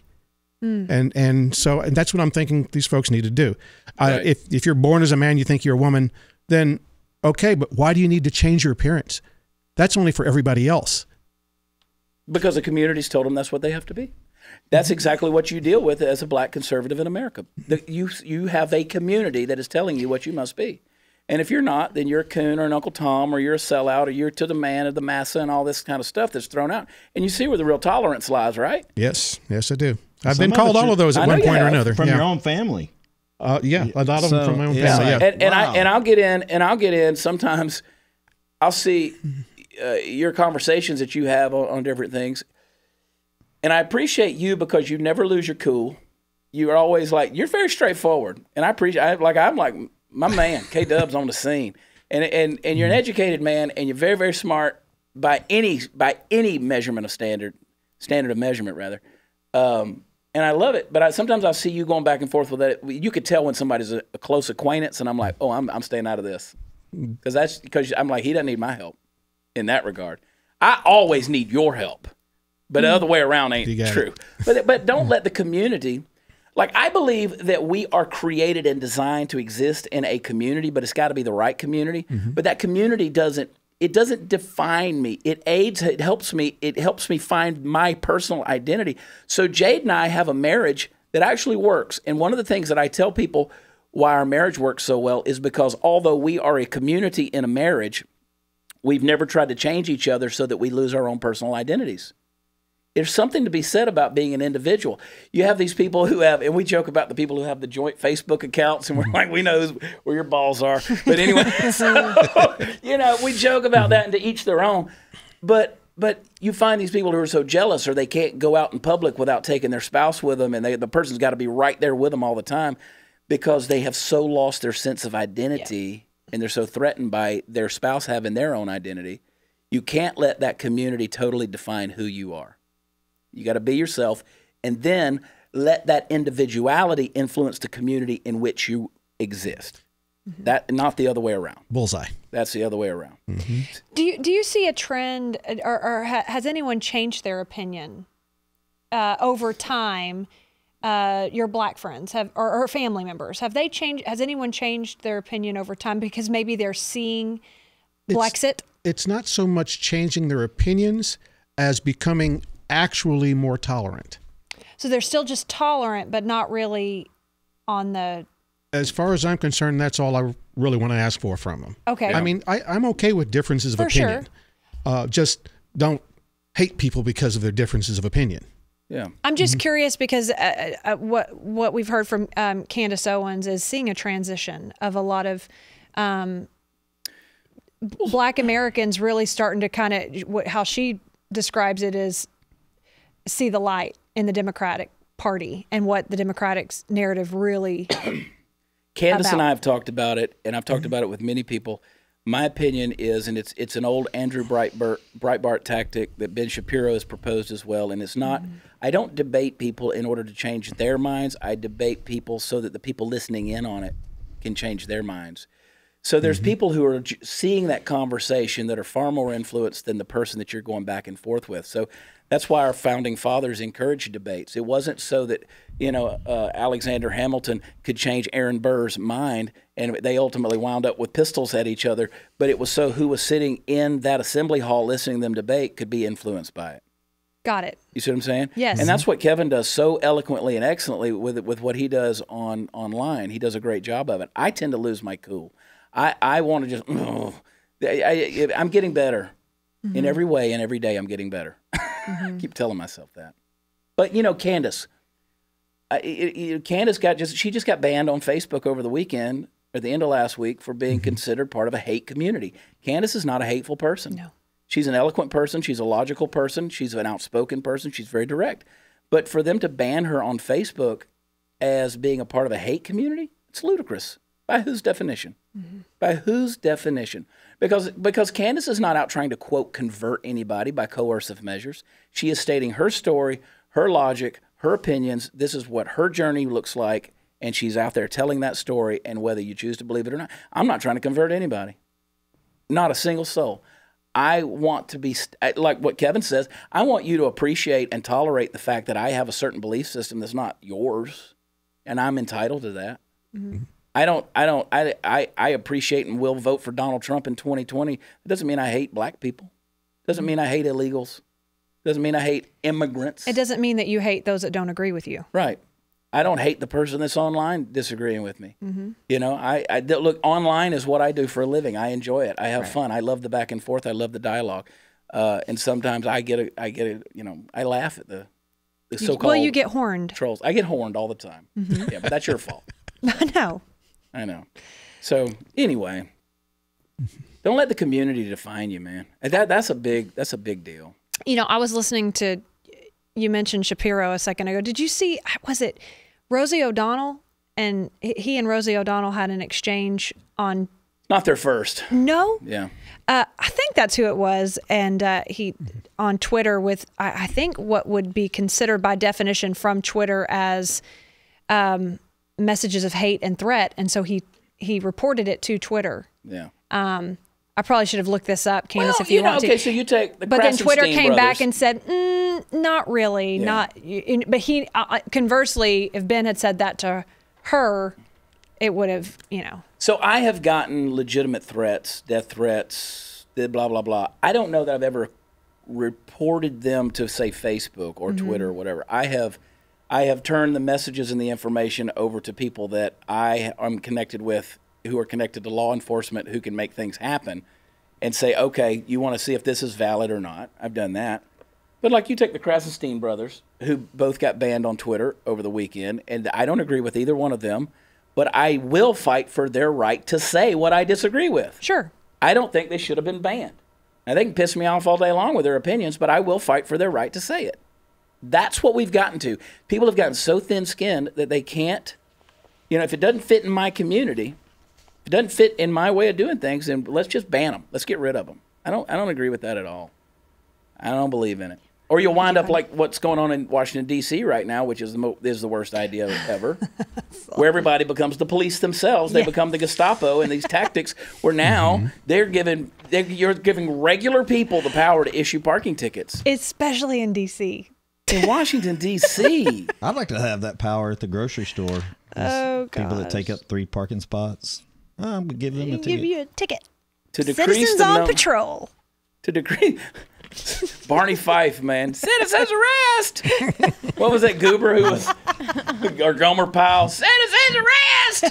And so that's what I'm thinking these folks need to do. Right. If you're born as a man, you think you're a woman, then okay, but why do you need to change your appearance? That's only for everybody else. Because the community's told them that's what they have to be. That's exactly what you deal with as a black conservative in America. You have a community that is telling you what you must be. And if you're not, then you're a coon or an Uncle Tom or you're a sellout or you're to the man of the massa and all this kind of stuff that's thrown out. And you see where the real tolerance lies, right? Yes, I do. I've Some been of called it all of those I at know one you point or have. another. From yeah. your own family. Yeah, a lot of them from my own yeah. family. Yeah. And I'll get in. Sometimes I'll see your conversations that you have on different things, and I appreciate you because you never lose your cool. You're always like you're very straightforward, and I appreciate. I'm like my man, K Dub's on the scene, and you're an educated man, and you're very very smart by any measurement of standard of measurement rather. And I love it, but sometimes I see you going back and forth with that. You could tell when somebody's a close acquaintance, and I'm like, oh, I'm staying out of this. Because I'm like, he doesn't need my help in that regard. I always need your help, but the other way around ain't true. But don't let the community, like I believe that we are created and designed to exist in a community, but it's got to be the right community. But that community doesn't define me. It helps me find my personal identity. So Jade and I have a marriage that actually works. And one of the things that I tell people, why our marriage works so well is because although we are a community in a marriage, we've never tried to change each other so that we lose our own personal identities. There's something to be said about being an individual. You have these people who have, and we joke about the people who have the joint Facebook accounts, and we're like, we know where your balls are. But anyway, so, we joke about that, and to each their own. But you find these people who are so jealous, or they can't go out in public without taking their spouse with them, and the person's got to be right there with them all the time because they have so lost their sense of identity, and they're so threatened by their spouse having their own identity. You can't let that community totally define who you are. You got to be yourself, and then let that individuality influence the community in which you exist. That, not the other way around. Bullseye. That's the other way around. Do you see a trend, or has anyone changed their opinion over time? Your black friends or family members, have they changed? Has anyone changed their opinion over time because maybe they're seeing Blexit? It's not so much changing their opinions as becoming actually more tolerant. So they're still just tolerant, but not really on the... As far as I'm concerned, that's all I really want to ask for from them. Okay. I mean, I'm okay with differences of opinion. Sure. Just don't hate people because of their differences of opinion. Yeah. I'm just curious because what we've heard from Candace Owens is seeing a transition of a lot of Black Americans really starting to kind of, how she describes it is, see the light in the Democratic Party and what the Democrats narrative really Candace and I have talked about it, and I've talked about it with many people. My opinion is, and it's an old Andrew Breitbart tactic that Ben Shapiro has proposed as well, and it's not, I don't debate people in order to change their minds. I debate people so that the people listening in on it can change their minds. So there's people who are seeing that conversation that are far more influenced than the person that you're going back and forth with. So that's why our founding fathers encouraged debates. It wasn't so that, Alexander Hamilton could change Aaron Burr's mind and they ultimately wound up with pistols at each other, but it was so who was sitting in that assembly hall listening to them debate could be influenced by it. Got it. You see what I'm saying? Yes. And that's what Kevin does so eloquently and excellently with what he does online. He does a great job of it. I tend to lose my cool. I want to just, I'm getting better in every way, and every day I'm getting better. I keep telling myself that. But, Candace, Candace just got banned on Facebook over the weekend, at the end of last week, for being considered part of a hate community. Candace is not a hateful person. No. She's an eloquent person. She's a logical person. She's an outspoken person. She's very direct. But for them to ban her on Facebook as being a part of a hate community, it's ludicrous. By whose definition? By whose definition? Because Candace is not out trying to, quote, convert anybody by coercive measures. She is stating her story, her logic, her opinions. This is what her journey looks like, and she's out there telling that story, and whether you choose to believe it or not. I'm not trying to convert anybody. Not a single soul. I want to be, like what Kevin says, I want you to appreciate and tolerate the fact that I have a certain belief system that's not yours, and I'm entitled to that. I appreciate and will vote for Donald Trump in 2020. It doesn't mean I hate black people. It doesn't mean I hate illegals. It doesn't mean I hate immigrants. It doesn't mean that you hate those that don't agree with you. Right. I don't hate the person that's online disagreeing with me. Look, online is what I do for a living. I enjoy it. I have fun. I love the back and forth. I love the dialogue. And sometimes I laugh at the so-called Well, you get horned. trolls. I get horned all the time. Yeah, but that's your fault. No. I know. So anyway, don't let the community define you, man. That's a big deal. I was listening to, you mentioned Shapiro a second ago. Did you see, was it Rosie O'Donnell? And he and Rosie O'Donnell had an exchange on... Not their first. No? Yeah. I think that's who it was. And he, on Twitter with, I think what would be considered by definition from Twitter as messages of hate and threat. And so he reported it to Twitter. Yeah. I probably should have looked this up, Candace, if you want to. Okay, so you take the But then Twitter Krasenstein came back brothers. and said, not really, not. But he, conversely, if Ben had said that to her, it would have, So I have gotten legitimate threats, death threats, blah, blah, blah. I don't know that I've ever reported them to, say, Facebook or Twitter or whatever. I have I have turned the messages and the information over to people that I am connected with, who are connected to law enforcement, who can make things happen, and say, okay, you want to see if this is valid or not. I've done that. But like you take the Krasenstein brothers, who both got banned on Twitter over the weekend, and I don't agree with either one of them, but I will fight for their right to say what I disagree with. Sure. I don't think they should have been banned. Now, they can piss me off all day long with their opinions, but I will fight for their right to say it. That's what we've gotten to. People have gotten so thin-skinned that they can't, if it doesn't fit in my community, if it doesn't fit in my way of doing things, then let's just ban them. Let's get rid of them. I don't agree with that at all. I don't believe in it. Or you'll wind up like what's going on in Washington, D.C. right now, which is the worst idea ever, where everybody becomes the police themselves. They become the Gestapo, and these tactics where now you're giving regular people the power to issue parking tickets. Especially in D.C. In Washington, D.C. I'd like to have that power at the grocery store. Oh, God. People that take up 3 parking spots. I'm going to give them a ticket. Give you a ticket. To decrease Citizens on patrol. To decrease... Barney Fife, man. Citizens arrest! What was that goober who was... or Gomer Pyle? Citizens arrest!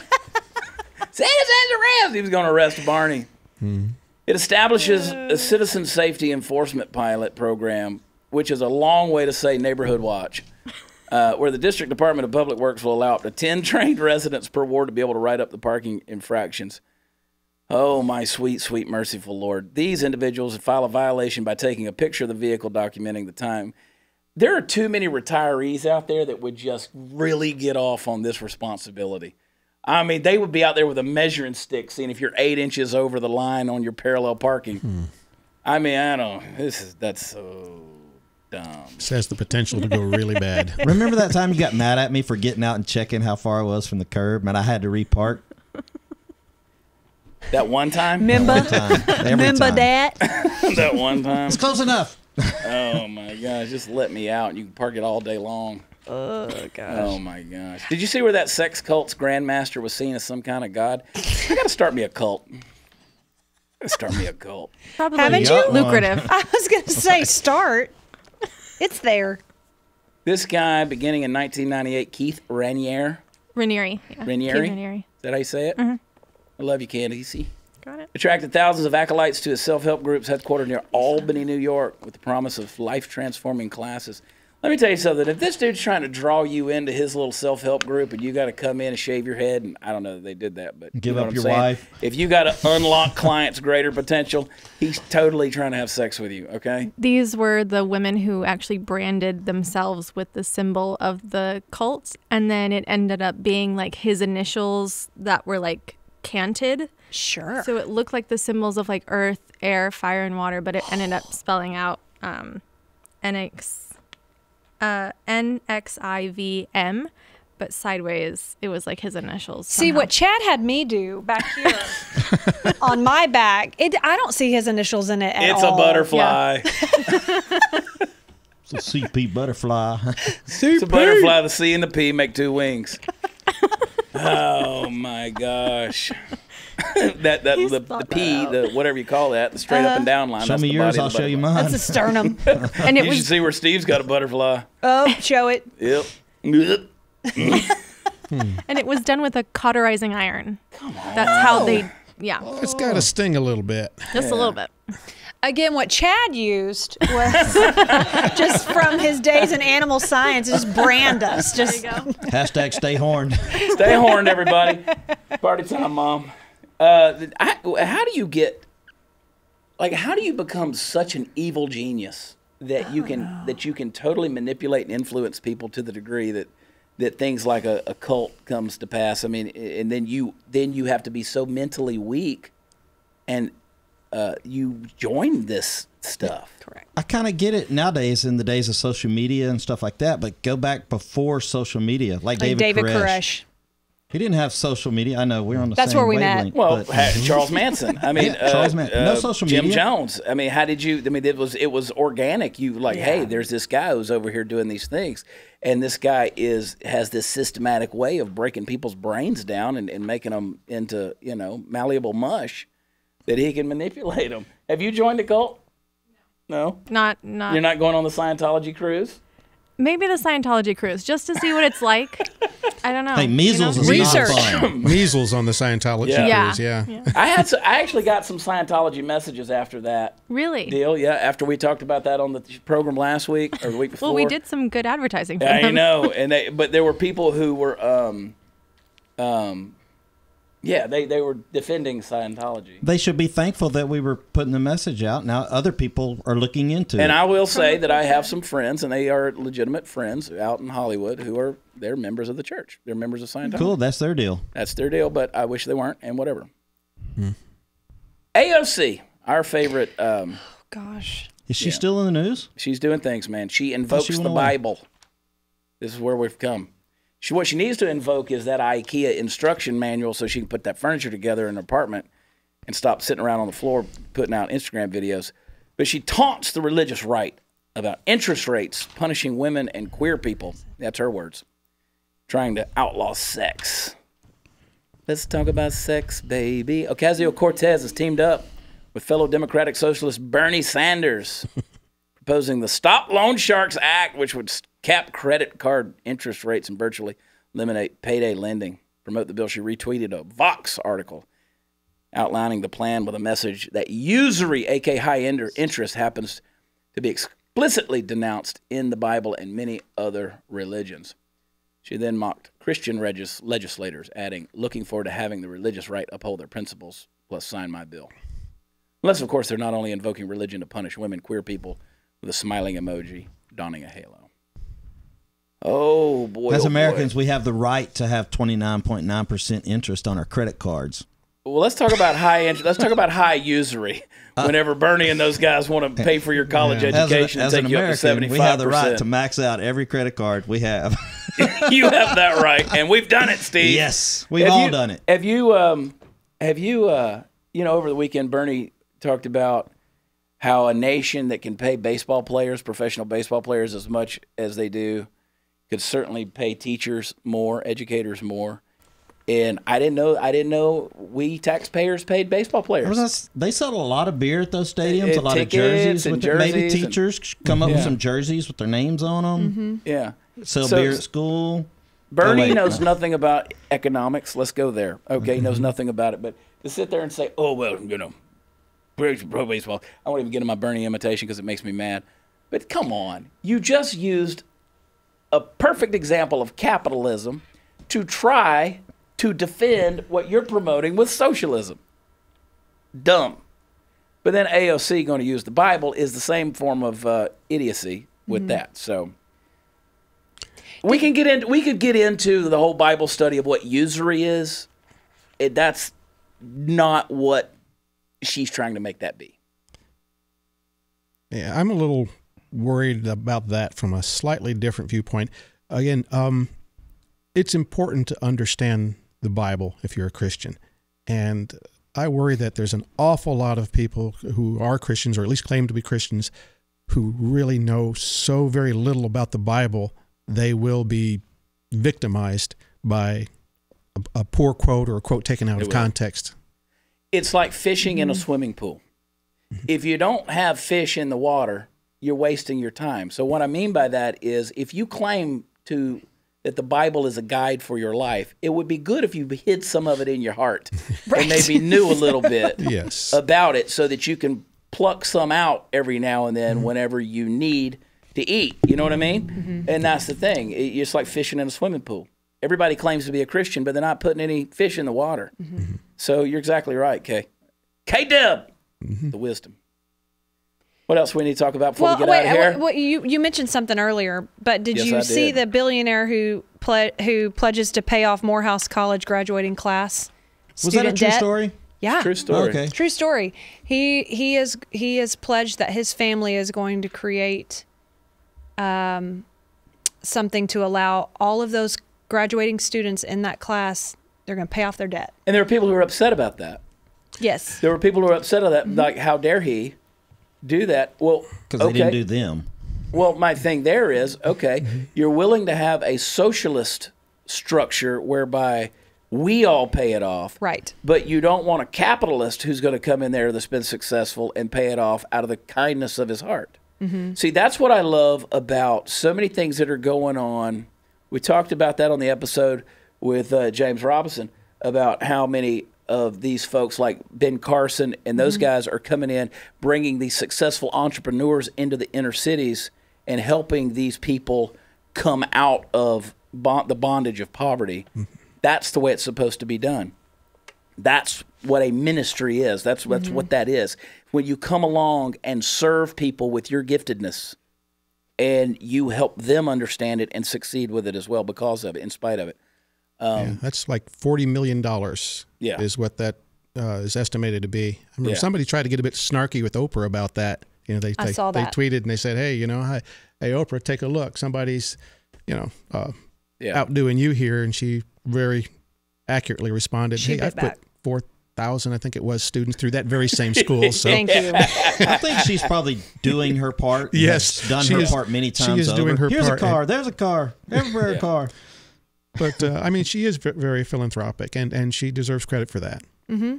Citizens arrest! He was going to arrest Barney. It establishes a citizen safety enforcement pilot program, which is a long way to say neighborhood watch, where the District Department of Public Works will allow up to 10 trained residents per ward to be able to write up the parking infractions. Oh, my sweet, sweet, merciful Lord. These individuals would file a violation by taking a picture of the vehicle documenting the time. There are too many retirees out there that would just really get off on this responsibility. I mean, they would be out there with a measuring stick, seeing if you're 8 inches over the line on your parallel parking. I mean, that's so dumb. This has the potential to go really bad. Remember that time you got mad at me for getting out and checking how far I was from the curb, and I had to repark? That one time? Remember? Remember that? That one time? It's close enough. Oh, my gosh. Just let me out, and you can park it all day long. Oh, gosh. Oh, my gosh. Did you see where that sex cult's grandmaster was seen as some kind of god? I got to start me a cult. Probably Haven't you? lucrative. I was going to say start. It's there. This guy, beginning in 1998, Keith Raniere. Raniere. Yeah. Raniere? Keith Raniere. Is that how you say it? I love you, Candice. Got it. Attracted thousands of acolytes to his self-help groups headquartered near Albany, New York, with the promise of life-transforming classes. Let me tell you something. If this dude's trying to draw you into his little self-help group and you got to come in and shave your head, and I don't know that they did that, but Give you know up what your I'm saying? wife. If you got to unlock clients' greater potential, he's totally trying to have sex with you, okay? These were the women who actually branded themselves with the symbol of the cult, and then it ended up being like his initials that were like canted. Sure. So it looked like the symbols of like earth, air, fire, and water, but it ended up spelling out NXIVM, but sideways it was like his initials. See somehow. what Chad had me do back here on my back. I don't see his initials in it at It's all. a butterfly. It's a CP butterfly. It's a butterfly. The C and the P make 2 wings. Oh my gosh. the P, the whatever you call that, the straight up and down line. Show that's me the yours, body I'll of the show you butterfly. mine. That's a sternum. And it You should was see where Steve's got a butterfly. show it. Yep. And it was done with a cauterizing iron. Come on. That's how they, It's got to sting a little bit. just a little bit. Again, what Chad used was just from his days in animal science, just brand us. Just Hashtag stay horned. Stay horned, everybody. Party time, Mom. How do you get, how do you become such an evil genius that you can totally manipulate and influence people to the degree that things like a cult comes to pass? I mean, and then you have to be so mentally weak, and you join this stuff. correct. I kind of get it nowadays in the days of social media and stuff like that, but go back before social media, like David Koresh. He didn't have social media. I know we're on the That's same where we met. wavelength, Well, but- Charles Manson. I mean, Charles Manson. No social Jim media. Jones. I mean, how did you? I mean, it was organic. You hey, there's this guy who's over here doing these things, and this guy has this systematic way of breaking people's brains down and making them into malleable mush that he can manipulate them. Have you joined a cult? No. Not. You're not going on the Scientology cruise? Maybe the Scientology cruise, just to see what it's like. I don't know. Hey, measles is Research. not fun. Measles on the Scientology cruise, yeah. I actually got some Scientology messages after that Really? deal. Yeah, after we talked about that on the program last week or the week before. Well, we did some good advertising for them. I know, but there were people who were they were defending Scientology. They should be thankful that we were putting the message out. Now other people are looking into it. And I will say that I have some friends, and they are legitimate friends out in Hollywood they're members of the church. They're members of Scientology. Cool, that's their deal. That's their deal, but I wish they weren't, and whatever. AOC, our favorite. Gosh. Is she still in the news? She's doing things, man. She invokes the Bible. This is where we've come. What she needs to invoke is that IKEA instruction manual so she can put that furniture together in her apartment and stop sitting around on the floor putting out Instagram videos. But she taunts the religious right about interest rates punishing women and queer people. That's her words. Trying to outlaw sex. Let's talk about sex, baby. Ocasio-Cortez has teamed up with fellow Democratic Socialist Bernie Sanders, proposing the Stop Loan Sharks Act, which would cap credit card interest rates and virtually eliminate payday lending. Promote the bill, she retweeted a Vox article outlining the plan with a message that usury, aka high interest, happens to be explicitly denounced in the Bible and many other religions. She then mocked Christian legislators, adding, looking forward to having the religious right uphold their principles, plus sign my bill. Unless, of course, they're not only invoking religion to punish women, queer people, with a smiling emoji, donning a halo. Oh, boy. As Americans, we have the right to have 29.9% interest on our credit cards. Well, let's talk about high interest. Let's talk about high usury. Whenever Bernie and those guys want to pay for your college education and take you up to 75%. We have the right to max out every credit card we have. You have that right, and we've done it, Steve. Yes, we've all done it. Have you, over the weekend, Bernie talked about how a nation that can pay baseball players, professional baseball players, as much as they do, could certainly pay teachers more, educators more. And I didn't know we taxpayers paid baseball players. They sell a lot of beer at those stadiums, a lot of jerseys. Maybe teachers come up with some jerseys with their names on them. Mm-hmm. Yeah. Sell beer at school. Bernie knows nothing about economics. Let's go there. Okay, he knows nothing about it. But to sit there and say, oh, well, pro baseball, I won't even get in my Bernie imitation because it makes me mad. But come on. You just used a perfect example of capitalism to try to defend what you're promoting with socialism. Dumb. But then AOC going to use the Bible is the same form of idiocy with that. So we could get into the whole Bible study of what usury is. That's not what she's trying to make that be. Yeah, I'm a little worried about that from a slightly different viewpoint. Again, it's important to understand the Bible if you're a Christian. And I worry that there's an awful lot of people who are Christians, or at least claim to be Christians, who really know so very little about the Bible, they will be victimized by a poor quote or a quote taken out of context. It's like fishing in a swimming pool. If you don't have fish in the water, you're wasting your time. So what I mean by that is if you claim that the Bible is a guide for your life, it would be good if you hid some of it in your heart and maybe knew a little bit about it so that you can pluck some out every now and then whenever you need to eat. You know what I mean? And that's the thing. It's like fishing in a swimming pool. Everybody claims to be a Christian, but they're not putting any fish in the water. So you're exactly right, Kay. K-Dub, the wisdom. What else we need to talk about before we get out of here? You mentioned something earlier, but did you see the billionaire who pledges to pay off Morehouse College graduating class? Was that a true story? Yeah, true story. Okay. True story. He has pledged that his family is going to create something to allow all of those graduating students in that class. They're going to pay off their debt. And there are people who are upset about that. Yes. There were people who are upset about that. Like, how dare he do that? Well, because they didn't do them. Well, my thing there is, you're willing to have a socialist structure whereby we all pay it off. Right. But you don't want a capitalist who's going to come in there that's been successful and pay it off out of the kindness of his heart. Mm-hmm. See, that's what I love about so many things that are going on. We talked about that on the episode with James Robinson about how many of these folks like Ben Carson and those guys are coming in, bringing these successful entrepreneurs into the inner cities and helping these people come out of the bondage of poverty. That's the way it's supposed to be done. That's what a ministry is. That's what that is. When you come along and serve people with your giftedness and you help them understand it and succeed with it as well because of it, in spite of it. That's like $40 million is what that is estimated to be. I remember somebody tried to get a bit snarky with Oprah about that. You know, they tweeted and they said, hey, hey, Oprah, take a look. Somebody's, outdoing you here. And she very accurately responded, hey, I've put 4,000, I think it was, students through that very same school. So Thank you. I think she's probably doing her part. Yes. Done her part many times She is over. doing her Here's part. a car. There's a car. Everywhere a car. But, she is very philanthropic, and she deserves credit for that. Mm-hmm.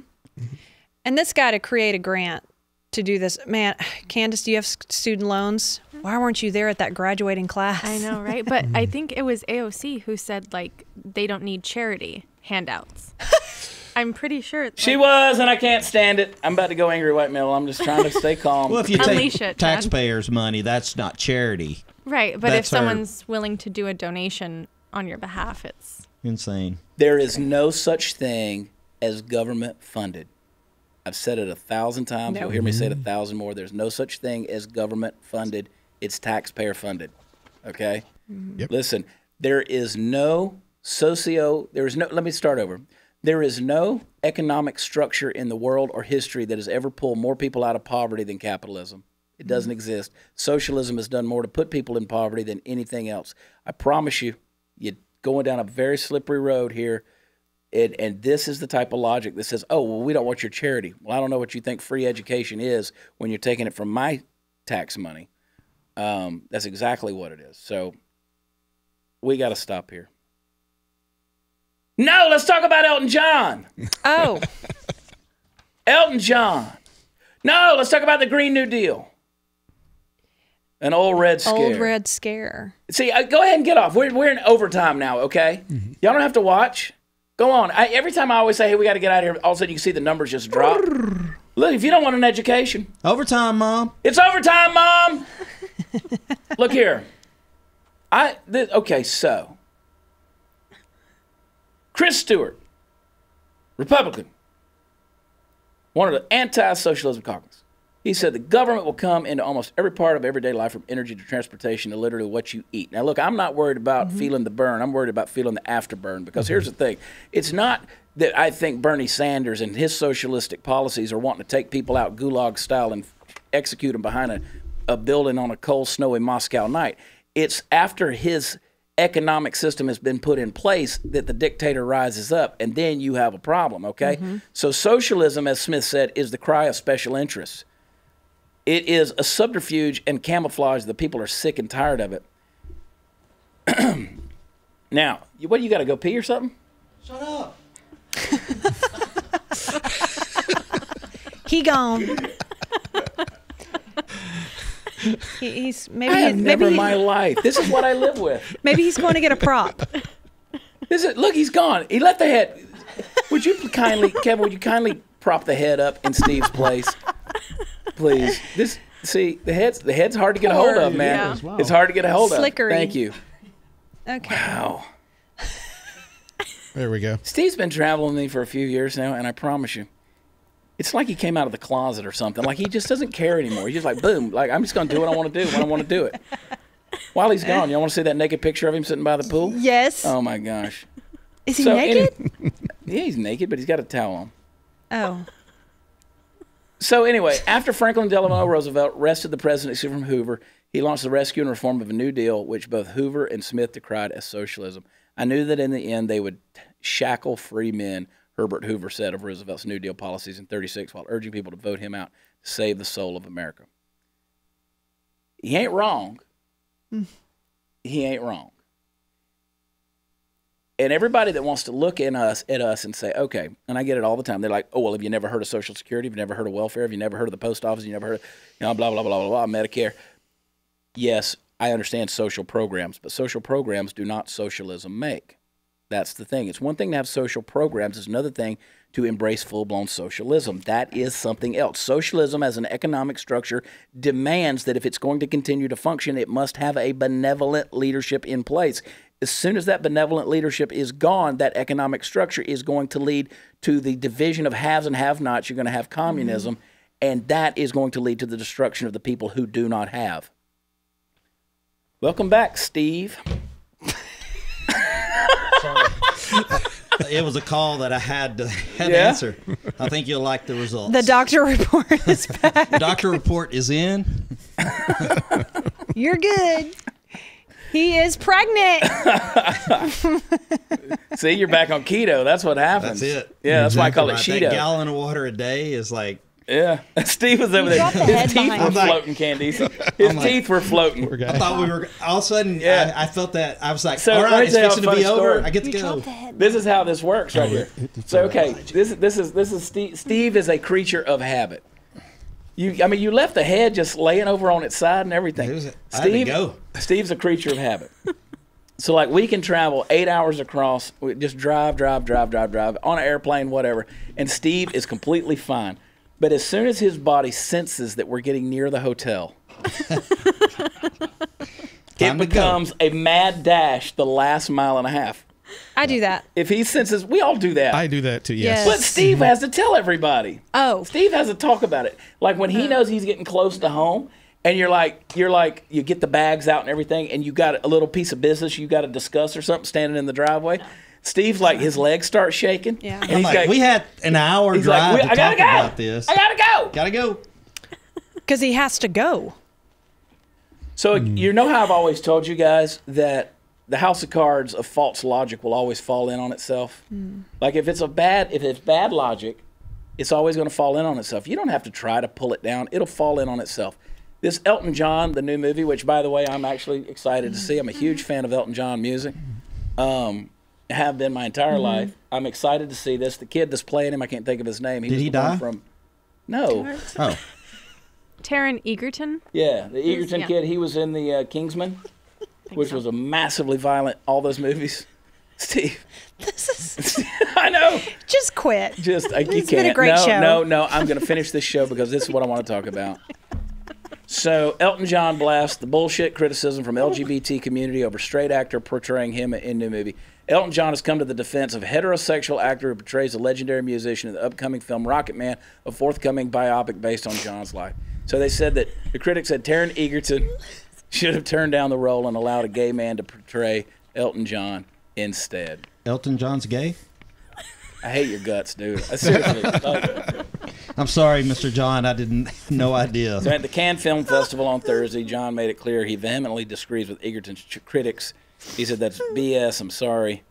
And this guy to create a grant to do this, man, Candace, do you have student loans? Why weren't you there at that graduating class? I know, right? But I think it was AOC who said, like, they don't need charity handouts. I'm pretty sure. She was, and I can't stand it. I'm about to go angry white male. I'm just trying to stay calm. Well, if you take taxpayers' money, that's not charity. Right, but if someone's willing to do a donation on your behalf, it's insane. There is no such thing as government funded. I've said it 1,000 times. You'll hear me say it 1,000 more. There's no such thing as government funded. It's taxpayer funded. Okay? Yep. Listen, there is no let me start over. There is no economic structure in the world or history that has ever pulled more people out of poverty than capitalism. It doesn't exist. Socialism has done more to put people in poverty than anything else. I promise you, you're going down a very slippery road here. And this is the type of logic that says, oh, well, we don't want your charity. Well, I don't know what you think free education is when you're taking it from my tax money. That's exactly what it is. So we got to stop here. No, let's talk about Elton John. Oh. Elton John. No, let's talk about the Green New Deal. An old red scare. Old red scare. See, go ahead and get off. We're in overtime now, okay? Mm-hmm. Y'all don't have to watch. Go on. Every time I always say, hey, we got to get out of here, all of a sudden you can see the numbers just drop. Look, if you don't want an education. Overtime, Mom. It's overtime, Mom. Look here. Okay, so. Chris Stewart, Republican, one of the anti-socialism caucus. He said the government will come into almost every part of everyday life, from energy to transportation to literally what you eat. Now, look, I'm not worried about feeling the burn. I'm worried about feeling the afterburn, because here's the thing. It's not that I think Bernie Sanders and his socialistic policies are wanting to take people out gulag style and execute them behind a building on a cold, snowy Moscow night. It's after his economic system has been put in place that the dictator rises up, and then you have a problem, okay? So socialism, as Smith said, is the cry of special interests. It is a subterfuge and camouflage. The people are sick and tired of it. Now, what, you got to go pee or something? Shut up. He gone. He's maybe. I have never in my life. This is what I live with. Maybe he's going to get a prop. Look, he's gone. He left the head. Would you kindly, Kevin? Would you kindly prop the head up in Steve's place, please? The head's hard to get a hold of, man. Yeah. It's hard to get a hold of. Slickery. Thank you. Okay. Wow. There we go. Steve's been traveling with me for a few years now, and I promise you, it's like he came out of the closet or something. Like, he just doesn't care anymore. He's just like, boom, like, I'm just going to do what I want to do when I want to do it. While he's gone, y'all want to see that naked picture of him sitting by the pool? Yes. Oh, my gosh. Is he naked? Yeah, he's naked, but he's got a towel on. Oh. So anyway, after Franklin Delano Roosevelt wrested the presidency from Hoover, he launched the rescue and reform of a New Deal, which both Hoover and Smith decried as socialism. I knew that in the end they would shackle free men, Herbert Hoover said of Roosevelt's New Deal policies in 1936, while urging people to vote him out to save the soul of America. He ain't wrong. He ain't wrong. And everybody that wants to look at us and say, okay, and I get it all the time. They're like, oh, well, have you never heard of Social Security? Have you never heard of welfare? Have you never heard of the post office? Have you never heard of, blah, blah, blah, blah, blah, Medicare? yes, I understand social programs, but social programs do not socialism make. That's the thing. It's one thing to have social programs. It's another thing to embrace full-blown socialism. That is something else. Socialism as an economic structure demands that if it's going to continue to function, it must have a benevolent leadership in place. As soon as that benevolent leadership is gone, that economic structure is going to lead to the division of haves and have-nots. You're going to have communism, and that is going to lead to the destruction of the people who do not have. Welcome back, Steve. Sorry. It was a call that I had to answer. I think you'll like the results. The doctor report is back. The doctor report is in. You're good. He is pregnant. See, you're back on keto. That's what happens. That's it. Yeah, that's why I call it That Cheeto. gallon of water a day is like... Yeah. Steve was over there. His teeth were floating, Candice. His teeth were floating. I thought we were... All of a sudden, I felt that. I was like, so, all right, it's fixing to be over. Story. I get to go. This is how this works right here. So, okay, this is Steve. Steve is a creature of habit. You left the head just laying over on its side and everything. I had to go. Steve's a creature of habit. So, like, we can travel 8 hours across, we just drive on an airplane, whatever, and Steve is completely fine. But as soon as his body senses that we're getting near the hotel, it becomes a mad dash the last mile and a half. I do that. If he senses, we all do that. I do that too, yes. But Steve has to tell everybody. Oh. Steve has to talk about it. Like when he knows he's getting close to home, and you get the bags out and everything, and you got a little piece of business you got to discuss or something standing in the driveway. Steve's like, his legs start shaking. Yeah. And he's like, we had an hour drive to talk about this. I gotta go. Gotta go. Because he has to go. So you know how I've always told you guys that the house of cards of false logic will always fall in on itself. Like if it's bad logic, it's always going to fall in on itself. You don't have to try to pull it down; it'll fall in on itself. This Elton John, the new movie, which by the way I'm actually excited to see. I'm a huge fan of Elton John music. Have been my entire life. I'm excited to see this. The kid that's playing him, I can't think of his name. Did he die? No. Oh. Taron Egerton? Yeah, the Egerton kid. He was in the Kingsman, which was a massively violent, all those movies. Steve. This is... I know. Just quit. You can't. Been a great show. No. I'm going to finish this show because this is what I want to talk about. So Elton John blasts the bullshit criticism from LGBT community over straight actor portraying him in new movie. Elton John has come to the defense of heterosexual actor who portrays a legendary musician in the upcoming film Rocket Man, a forthcoming biopic based on John's life. So they said that the critics said Taron Egerton should have turned down the role and allowed a gay man to portray Elton John instead. Elton John's gay? I hate your guts, dude. Seriously. I'm sorry, Mr. John. I didn't. No idea. So at the Cannes Film Festival on Thursday, John made it clear he vehemently disagrees with Egerton's critics. He said that's BS. I'm sorry,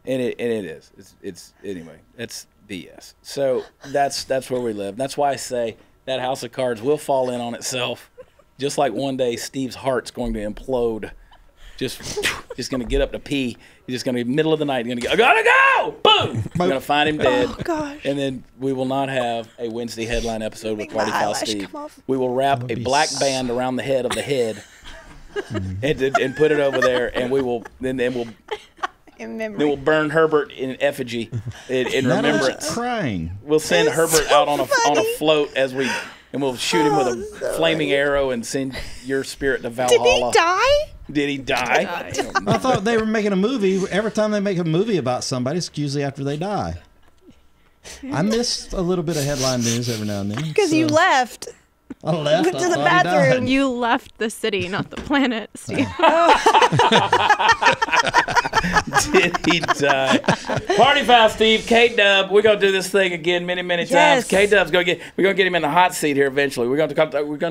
and it is. It's anyway. That's BS. So that's where we live. That's why I say that house of cards will fall in on itself, just like one day Steve's heart's going to implode. Just going to get up to pee. He's just going to be middle of the night. He's going to go, I gotta go! Boom! We're going to find him dead. Oh, gosh. And then we will not have a Wednesday headline episode with Party Foul Steve. We will wrap a black band around the head of the head and put it over there, and we will then we'll burn Herbert in effigy in remembrance. Crying. We'll send Herbert out on a float and we'll shoot him with a flaming arrow and send your spirit to Valhalla. Did he die? I thought they were making a movie. Every time they make a movie about somebody, it's usually after they die. I missed a little bit of headline news every now and then. Because you left. I left. Went to the bathroom. You left the city, not the planet, Steve. Did he die? Party Foul Steve, K-Dub. We're gonna do this thing again many times. K-Dub's we're gonna get him in the hot seat here eventually. We're gonna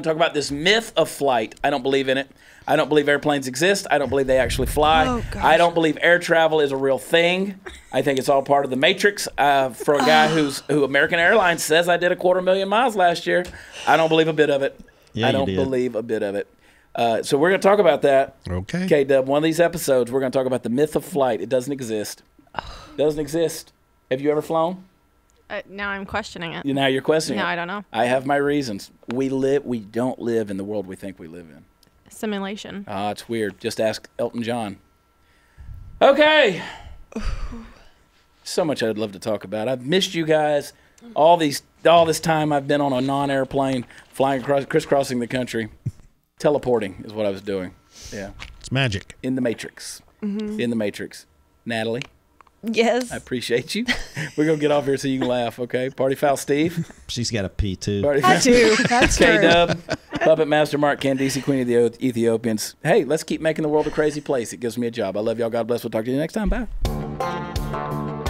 talk about this myth of flight. I don't believe in it. I don't believe airplanes exist. I don't believe they actually fly. Oh, gosh. I don't believe air travel is a real thing. I think it's all part of the Matrix. For a guy who American Airlines says I did 250,000 miles last year, I don't believe a bit of it. Yeah, I don't believe a bit of it. So we're going to talk about that. Okay. K-Dub, one of these episodes, we're going to talk about the myth of flight. It doesn't exist. Doesn't exist. Have you ever flown? Now I'm questioning it. Now you're questioning it. No, I don't know. I have my reasons. We don't live in the world we think we live in. simulation. It's weird. Just ask Elton John. Okay. So much I'd love to talk about. I've missed you guys all this time. I've been on a non-airplane flying crisscrossing the country. Teleporting is what I was doing. Yeah. It's magic. In the Matrix. In the Matrix. Natalie? Yes. I appreciate you. We're going to get off here so you can laugh, okay? Party Foul Steve? She's got a pee, too. I do. That's true. K-Dub, Puppet Master Mark, Candice, Queen of the Ethiopians. Hey, let's keep making the world a crazy place. It gives me a job. I love y'all. God bless. We'll talk to you next time. Bye.